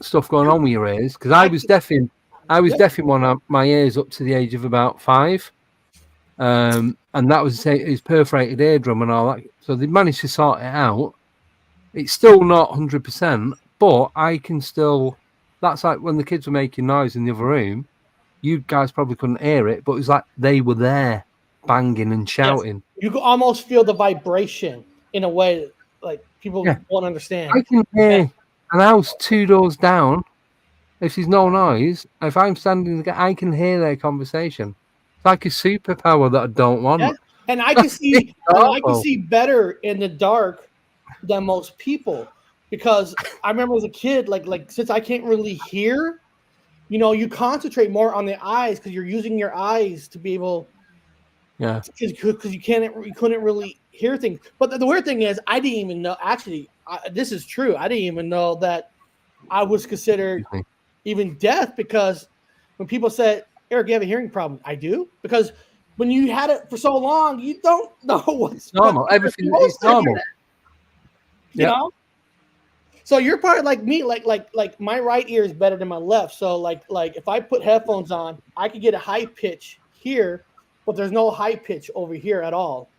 stuff going on with your ears. Because I was deaf in one of my ears up to the age of about 5. And that was his perforated eardrum and all that. So they managed to sort it out. It's still not 100%, but I can still. That's like when the kids were making noise in the other room. You guys probably couldn't hear it, but it was like they were there, banging and shouting. You can almost feel the vibration in a way that, like people Yeah. won't understand. I can hear an house 2 doors down. If there's no noise, if I'm standing, I can hear their conversation. It's like a superpower that I don't want. Yeah. And I can see, It's I can awful. see better in the dark than most people because I remember as a kid, like since I can't really hear, you concentrate more on the eyes because you're using your eyes to be able. Yeah. Because you couldn't really hear things. But the weird thing is, I didn't even know. Actually, this is true. I didn't even know that I was considered even deaf because when people said, "Eric, you have a hearing problem," I do because when you had it for so long, you don't know what's Normal. Everything is normal. You know. So you're part like me. Like my right ear is better than my left. So like if I put headphones on, I could get a high pitch here. But there's no high pitch over here at all.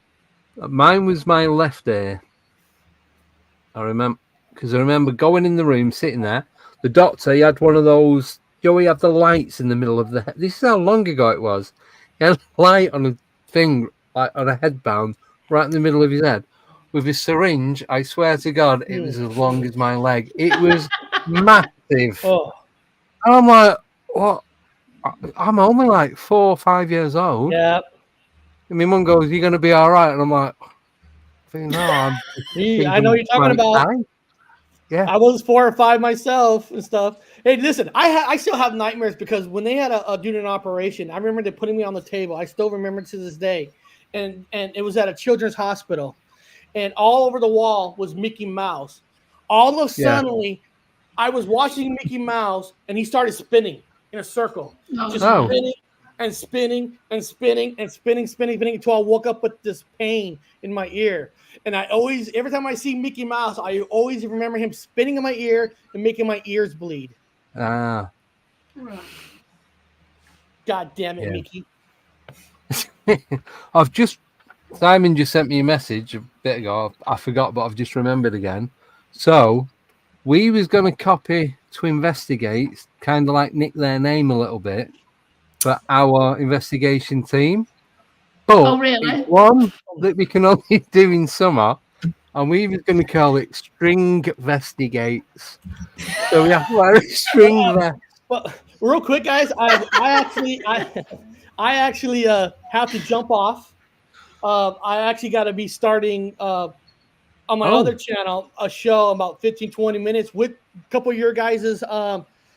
Mine was my left ear. I remember going in the room, sitting there. The doctor, he had one of those. Joey had the lights in the middle of the. This is how long ago it was. He had a light on a thing, like on a headband, right in the middle of his head. with a syringe. I swear to God, it was as long as my leg. It was massive. Oh, And I'm like, what? I'm only like 4 or 5 years old. yeah. And my mum goes, "You're going to be all right." And I'm like, no, I'm I know what you're talking about. Yeah. I was 4 or 5 myself and stuff. Hey, listen, I still have nightmares because when they had a doing an operation, I remember they putting me on the table. I still remember to this day, and it was at a children's hospital, and all over the wall was Mickey Mouse. All of suddenly, I was watching Mickey Mouse, and he started spinning in a circle, just spinning and spinning and spinning and spinning until I woke up with this pain in my ear. And I always, every time I see Mickey Mouse, I always remember him spinning in my ear and making my ears bleed. Ah. God damn it, Mickey. Simon just sent me a message a bit ago. I forgot, but I've just remembered again. So we was going to copy to investigate, kind of like nick their name a little bit for our investigation team. But really? it's one that we can only do in summer, and we was going to call it String Vestigates. So we have to wear a string vest. Well, real quick, guys, I actually have to jump off. I actually got to be starting on my other channel a show about 15-20 minutes with a couple of your guys'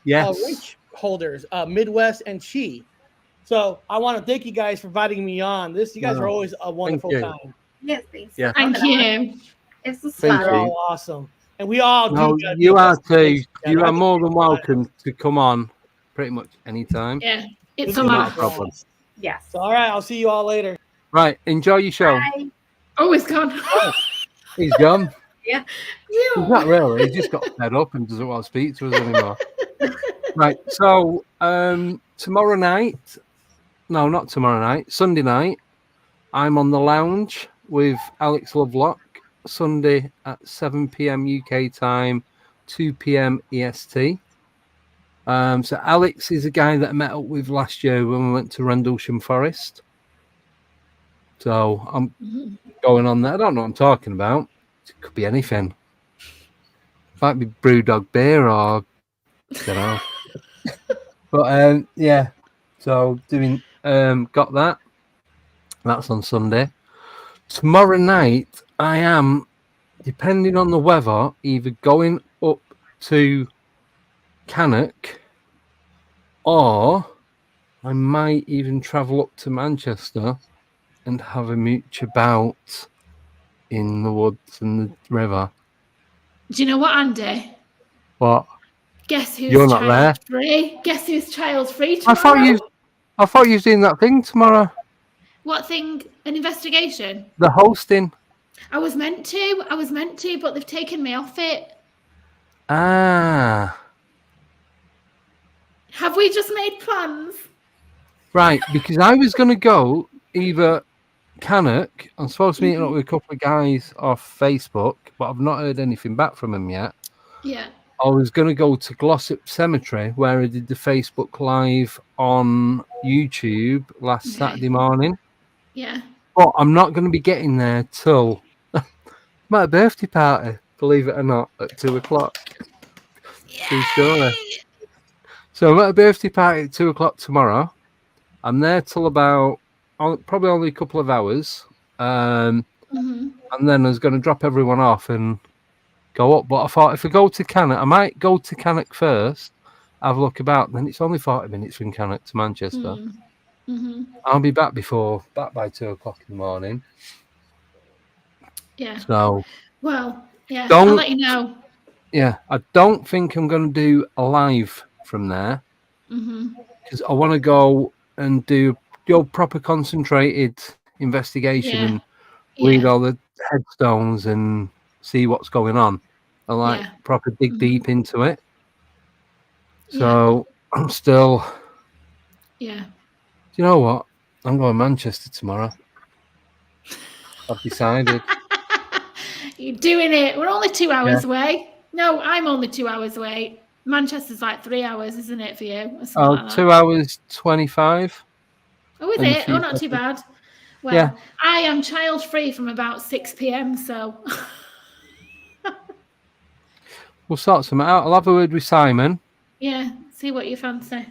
range holders, Midwest and Chi. So I want to thank you guys for inviting me on. You guys are always a wonderful time. Yes, thanks. Yeah. Thank you. It's the fun. You're all awesome. And we all No, do. you are too. You are more than welcome to come on pretty much anytime. Yeah, it's not a problem. Yes. So, all right, I'll see you all later. Right, enjoy your show. Bye. Oh, he's gone. He's gone. Yeah. He's not really. He just got fed up and doesn't want to speak to us anymore. Right, so tomorrow night, no, not tomorrow night, Sunday night, I'm on the lounge with Alex Lovelock, Sunday at 7 p.m. UK time, 2 p.m. EST. So Alex is a guy that I met up with last year when we went to Rendlesham Forest. So I'm going on there. I don't know what I'm talking about. It could be anything. Might be Brewdog beer or I don't know. But yeah. So doing got that. That's on Sunday. Tomorrow night I am, depending on the weather, either going up to Cannock or I might even travel up to Manchester and have a mooch about in the woods and the river. Do you know what, Andy? What? Guess who's You're not there. child free? Guess who's child free tomorrow? I thought you was doing that thing tomorrow. What thing? An investigation? The hosting. I was meant to, but they've taken me off it. Ah. Have we just made plans? Right, because I was going to go either Cannock. I'm supposed to meet up with a couple of guys off Facebook, but I've not heard anything back from them yet. Yeah. I was going to go to Glossop Cemetery, where I did the Facebook Live on YouTube last Saturday morning. Yeah. But I'm not going to be getting there till my birthday party, believe it or not, at 2 o'clock. True story. So I'm at a birthday party at 2 o'clock tomorrow. I'm there till about probably only a couple of hours. And then I was going to drop everyone off and go up. But I thought if I go to Cannock, I might go to Cannock first, have a look about. Then it's only 40 minutes from Cannock to Manchester. I'll be back by 2 o'clock in the morning. Yeah. So, well, yeah, I'll let you know. Yeah, I don't think I'm going to do a live from there because I want to go and do your proper concentrated investigation and read all the headstones and see what's going on. I proper dig deep into it. So I'm still. Yeah. Do you know what? I'm going to Manchester tomorrow. I've decided. You're doing it. We're only 2 hours away. No, I'm only 2 hours away. Manchester's like 3 hours, isn't it, for you? Oh, like 2 hours 25. Oh, is it? Oh, not too bad. Well, Yeah. I am child free from about 6 p.m. So We'll sort some out. I'll have a word with Simon. yeah, see what you fancy.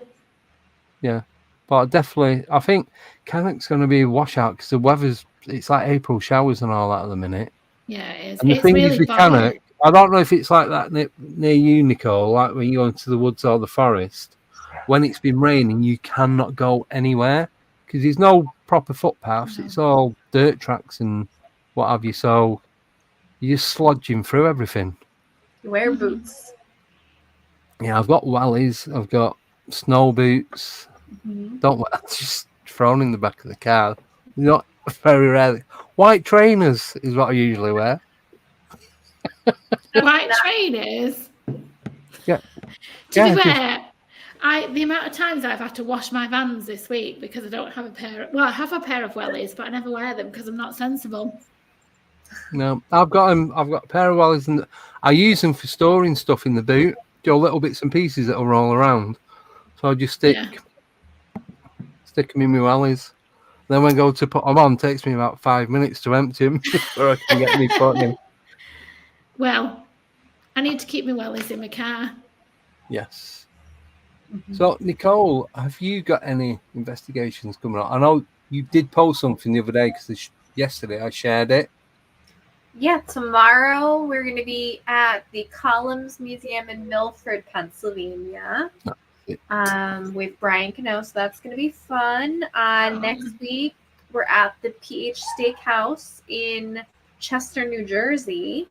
Yeah. But definitely, I think Cannock's going to be a washout because the weather's, it's like April showers and all that at the minute. Yeah, it is. And the It's thing really is with foggy. Cannock, I don't know if it's like that near you, Nicole, like when you go into the woods or the forest. When it's been raining, you cannot go anywhere because there's no proper footpaths. No. It's all dirt tracks and what have you. So you're just slodging through everything. Wear boots. Yeah, I've got wellies. I've got snow boots. Don't wear just thrown in the back of the car. Not very rarely. White trainers is what I usually wear. White trainers. Yeah. To Yeah, be just- fair, the amount of times I've had to wash my Vans this week because I don't have a pair. Well, I have a pair of wellies, but I never wear them because I'm not sensible. No, I've got them. I've got a pair of wellies, and I use them for storing stuff in the boot. Little bits and pieces that'll roll around. So I just stick them in my wellies. Then when I go to put them on, it takes me about 5 minutes to empty them before I can get me put in. Well, I need to keep my wellies in my car. Yes. So, Nicole, have you got any investigations coming up? I know you did post something the other day because yesterday I shared it. Yeah, tomorrow we're going to be at the Columns Museum in Milford, Pennsylvania, with Brian Cano, so that's going to be fun. Next week, we're at the PH Steakhouse in Chester, New Jersey,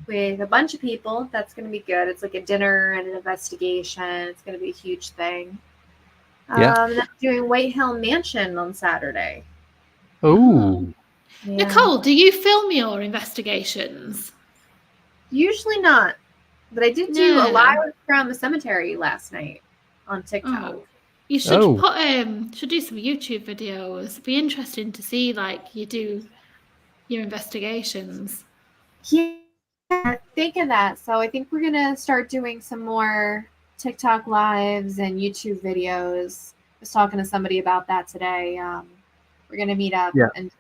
with a bunch of people. That's going to be good. It's like a dinner and an investigation. It's going to be a huge thing. Yeah. Then doing White Hill Mansion on Saturday. Oh. Yeah. Nicole, do you film your investigations? Usually not, but I did do a live from the cemetery last night on TikTok. Oh, you should should do some YouTube videos. It'd be interesting to see like you do your investigations. Yeah, thinking that. So I think we're gonna start doing some more TikTok lives and YouTube videos. I was talking to somebody about that today. We're gonna meet up and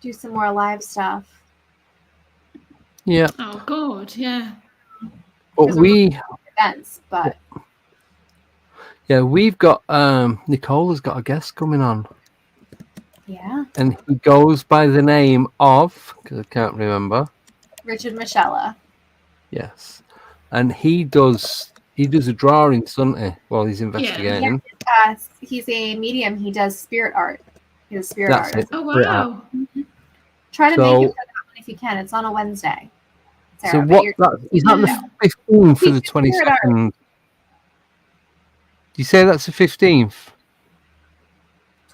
do some more live stuff. Yeah. Oh, good. Yeah. But events, but we've got Nicola's got a guest coming on. Yeah. And he goes by the name of, because I can't remember. Richard Michella. Yes. And he does a drawing, doesn't he, while he's investigating? Yeah. He's a medium. He does spirit art. He does spirit art. It. Oh, wow. Try to make it for that one if you can. It's on a Wednesday. Sarah, so is that the 15th for the 22nd? Do you say that's the 15th?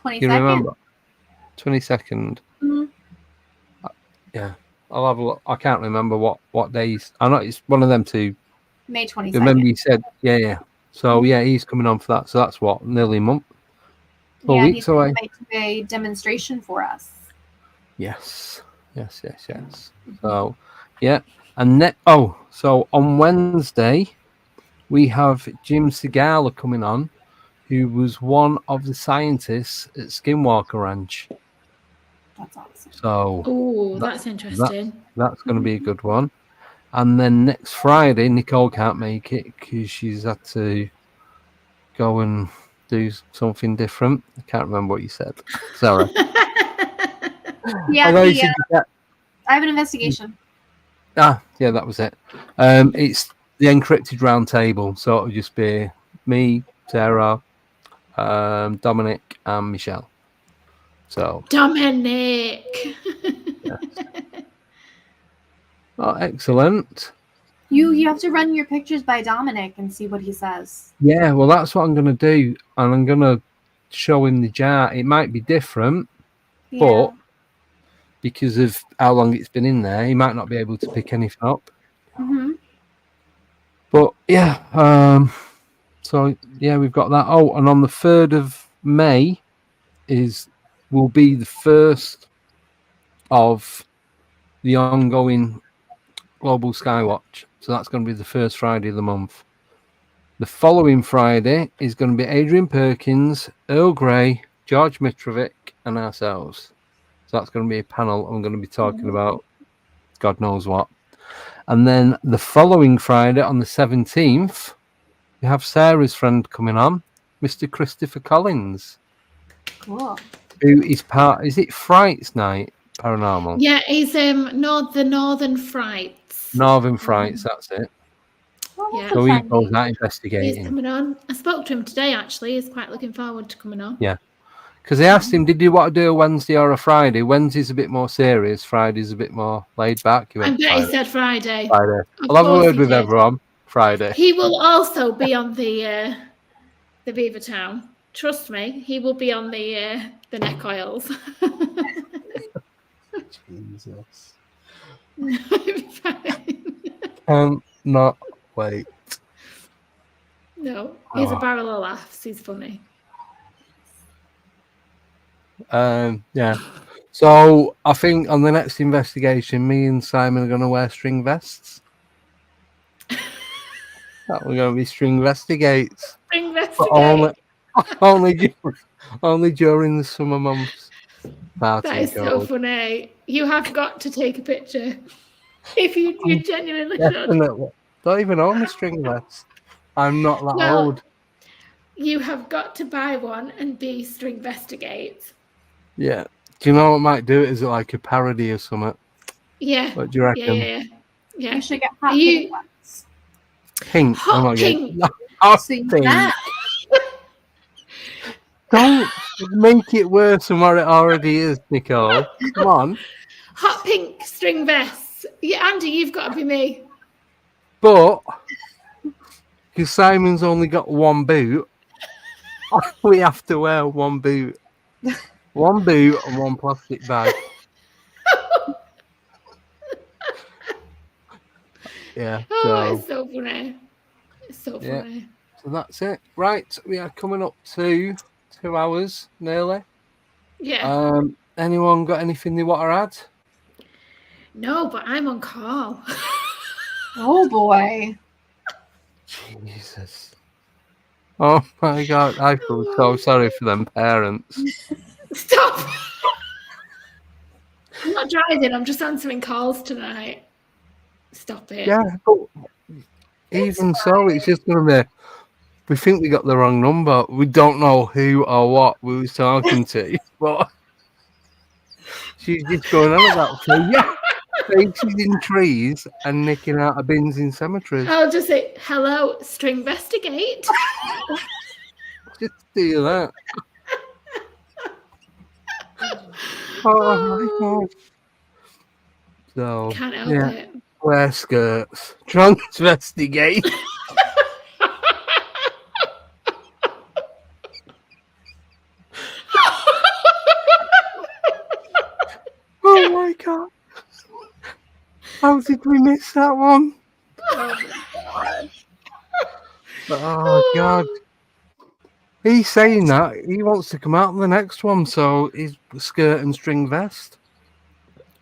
22nd? You remember? 22nd. Mm-hmm. Yeah. I'll have a look. I can't remember what days. I know it's one of them two. May 22nd. Remember you said, yeah. So, he's coming on for that. So that's what, nearly a month? 4 weeks he's away. going to make a demonstration for us. Yes. So, yeah. And so on Wednesday, we have Jim Segala coming on, who was one of the scientists at Skinwalker Ranch. That's awesome. So, that's interesting. That's going to be a good one. And then next Friday, Nicole can't make it because she's had to go and do something different. I can't remember what you said. Sorry. Yeah, I have an investigation. Yeah, that was it. It's the encrypted round table, so it'll just be me, Sarah, Dominic, and Michelle. So Dominic. Yes. Oh, excellent. You have to run your pictures by Dominic and see what he says. Yeah, well, that's what I'm going to do, and I'm going to show him the jar. It might be different, but because of how long it's been in there, he might not be able to pick anything up. Mm-hmm. But yeah, we've got that. Oh, and on the 3rd of May will be the first of the ongoing Global Skywatch. So that's going to be the first Friday of the month. The following Friday is going to be Adrian Perkins, Earl Grey, George Mitrovic, and ourselves. So that's going to be a panel. I'm going to be talking about God knows what. And then the following Friday on the 17th, we have Sarah's friend coming on, Mr. Christopher Collins. Cool. Who is part, is it Frights Night Paranormal? Yeah, he's the Northern Frights. Northern Frights, that's it. Yeah. So he goes out He's investigating. coming on. I spoke to him today, actually. He's quite looking forward to coming on. Yeah. Because they asked him, did you want to do a Wednesday or a Friday? Wednesday's a bit more serious, Friday's a bit more laid back. I bet he said Friday. Friday. Of I'll have a course word he with did. everyone. Friday. He will also be on the Beaver Town. Trust me, he will be on the neck oils. Jesus. No, Not wait. he's a barrel of laughs. He's funny. Yeah. So I think on the next investigation, me and Simon are going to wear string vests. That we're going to be string investigates. But only during the summer months. Party That is so funny. You have got to take a picture. If you genuinely should. Definitely. Don't even own a string vest. I'm not that Well, old. You have got to buy one and be string investigate. Yeah. Do you know what might do it? Is it like a parody or something? Yeah. What do you reckon? Yeah. You should get hot pink ones. Pink. Hot pink. Hot See pink. that? Don't make it worse than what it already is, Nicole. Come on. Hot pink string vests. Yeah, Andy, you've got to be me. But because Simon's only got one boot, we have to wear one boot. One boot and one plastic bag. Yeah. Oh, it's so funny. It's so funny. So that's it. Right, we are coming up to 2 hours nearly. Yeah. Anyone got anything they want to add? No, but I'm on call. Oh boy. Jesus. Oh my God, I feel so sorry for them parents. Stop. I'm not driving, I'm just answering calls tonight. Stop it. Yeah, but even so, it's just going to be, we think we got the wrong number. We don't know who or what we was talking to, but she's just going on about, so yeah, faces in trees and nicking out of bins in cemeteries. I'll just say, hello, string investigate. Just do that. Oh my God. So, Can't help yeah. it. Wear skirts. Transvestigate. Oh my God. How did we miss that one? Oh God. He's saying that he wants to come out in the next one, so he's skirt and string vest.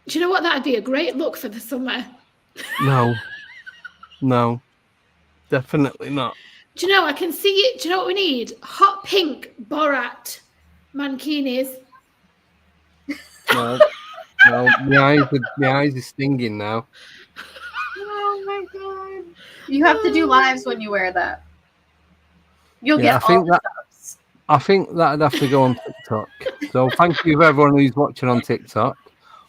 Do you know what? That'd be a great look for the summer. No, definitely not. Do you know, I can see it. Do you know what we need? Hot pink Borat mankinis. No, my eyes are stinging now. Oh my God. You have to do lives when you wear that. You'll get all the subs. I think that'd have to go on TikTok. So thank you for everyone who's watching on TikTok.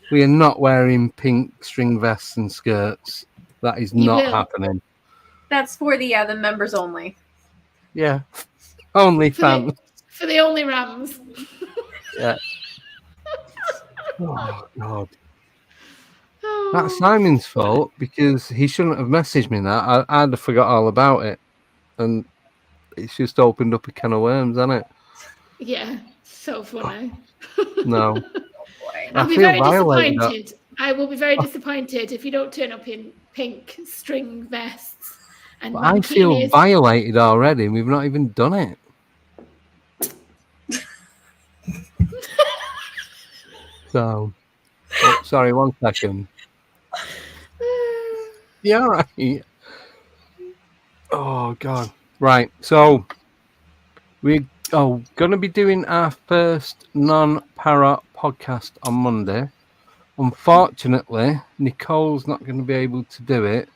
We are not wearing pink string vests and skirts. That is not happening. That's for the members only. Yeah. Only fans. For the only Rams. Yeah. Oh God. That's Simon's fault because he shouldn't have messaged me that. I'd have forgot all about it. And it's just opened up a can of worms, hasn't it? Yeah. So funny. No. I'll be very disappointed. I will be very disappointed if you don't turn up in pink string vests. And I feel violated already. We've not even done it. So, sorry, 1 second. Yeah, right. Oh God. Right. So we Going to be doing our first non-para podcast on Monday. Unfortunately, Nicole's not going to be able to do it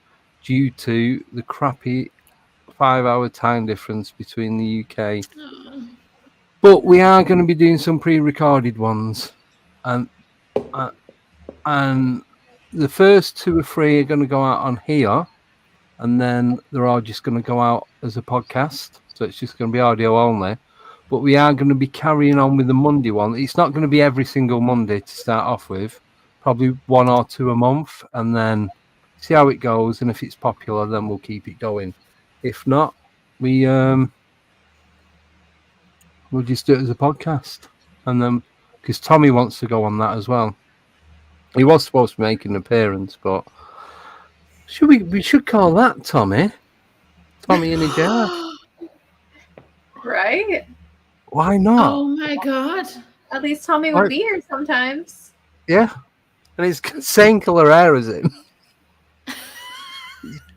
due to the crappy 5-hour time difference between the UK. But we are going to be doing some pre-recorded ones, and the first 2 or 3 are going to go out on here, and then they're all just going to go out as a podcast. So it's just going to be audio only. But we are going to be carrying on with the Monday one. It's not going to be every single Monday to start off with. Probably 1 or 2 a month, and then see how it goes. And if it's popular, then we'll keep it going. If not, we'll just do it as a podcast. And then, because Tommy wants to go on that as well. He was supposed to make an appearance, but we should call that Tommy in a jar. Right? Why not? Oh my god. At least Tommy would be here sometimes. Yeah. And he's got same colour hair as him.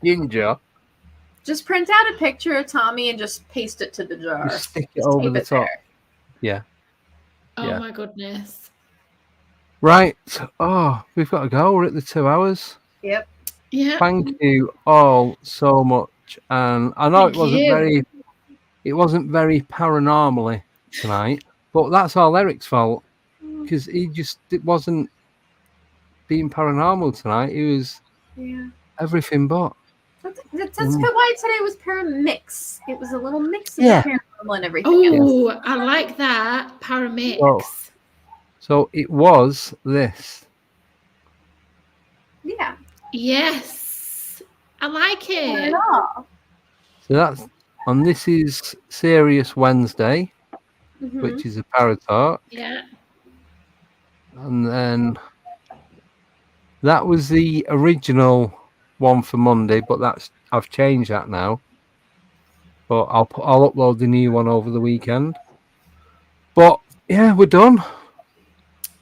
Ginger. Just print out a picture of Tommy and just paste it to the jar. Just stick it over the top. There. Yeah. Oh my goodness. Right. Oh, we've got to go. We're at the 2 hours. Yep. Yeah. Thank you all so much. And I know it wasn't very paranormally tonight, but that's all Eric's fault, because it wasn't being paranormal tonight. He was everything but. That's why today was paramix. It was a little mix of the paranormal and everything. Oh, I like that. Paramix. So it was this. Yeah. Yes. I like it. So this is Serious Wednesday, which is a parrot. Yeah. And then that was the original one for Monday, but I've changed that now. But I'll upload the new one over the weekend. But yeah, we're done.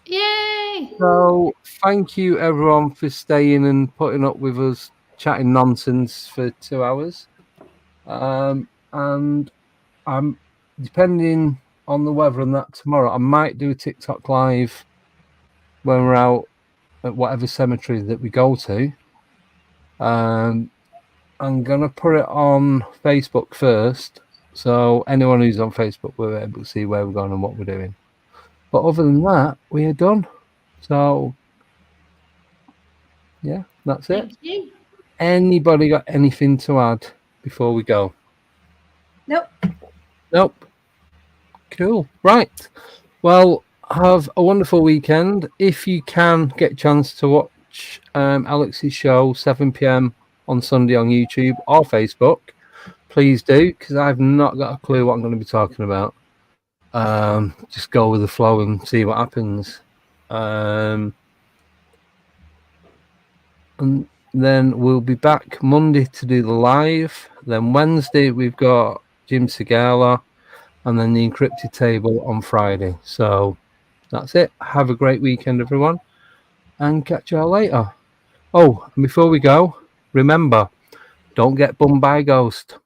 Yay! So thank you everyone for staying and putting up with us chatting nonsense for 2 hours. And I'm depending on the weather and that tomorrow, I might do a TikTok live when we're out at whatever cemetery that we go to. I'm gonna put it on Facebook first, so anyone who's on Facebook will be able to see where we're going and what we're doing. But other than that, we are done. So yeah, that's it. Thank you. Anybody got anything to add before we go? Nope. Cool. Right. Well, have a wonderful weekend. If you can get a chance to watch Alex's show 7 p.m. on Sunday on YouTube or Facebook, please do, because I've not got a clue what I'm going to be talking about. Just go with the flow and see what happens. And then we'll be back Monday to do the live. Then Wednesday we've got Jim Segala, and then the encrypted table on Friday. So that's it. Have a great weekend, everyone, and catch you all later. Oh, and before we go, remember, don't get bummed by a ghost.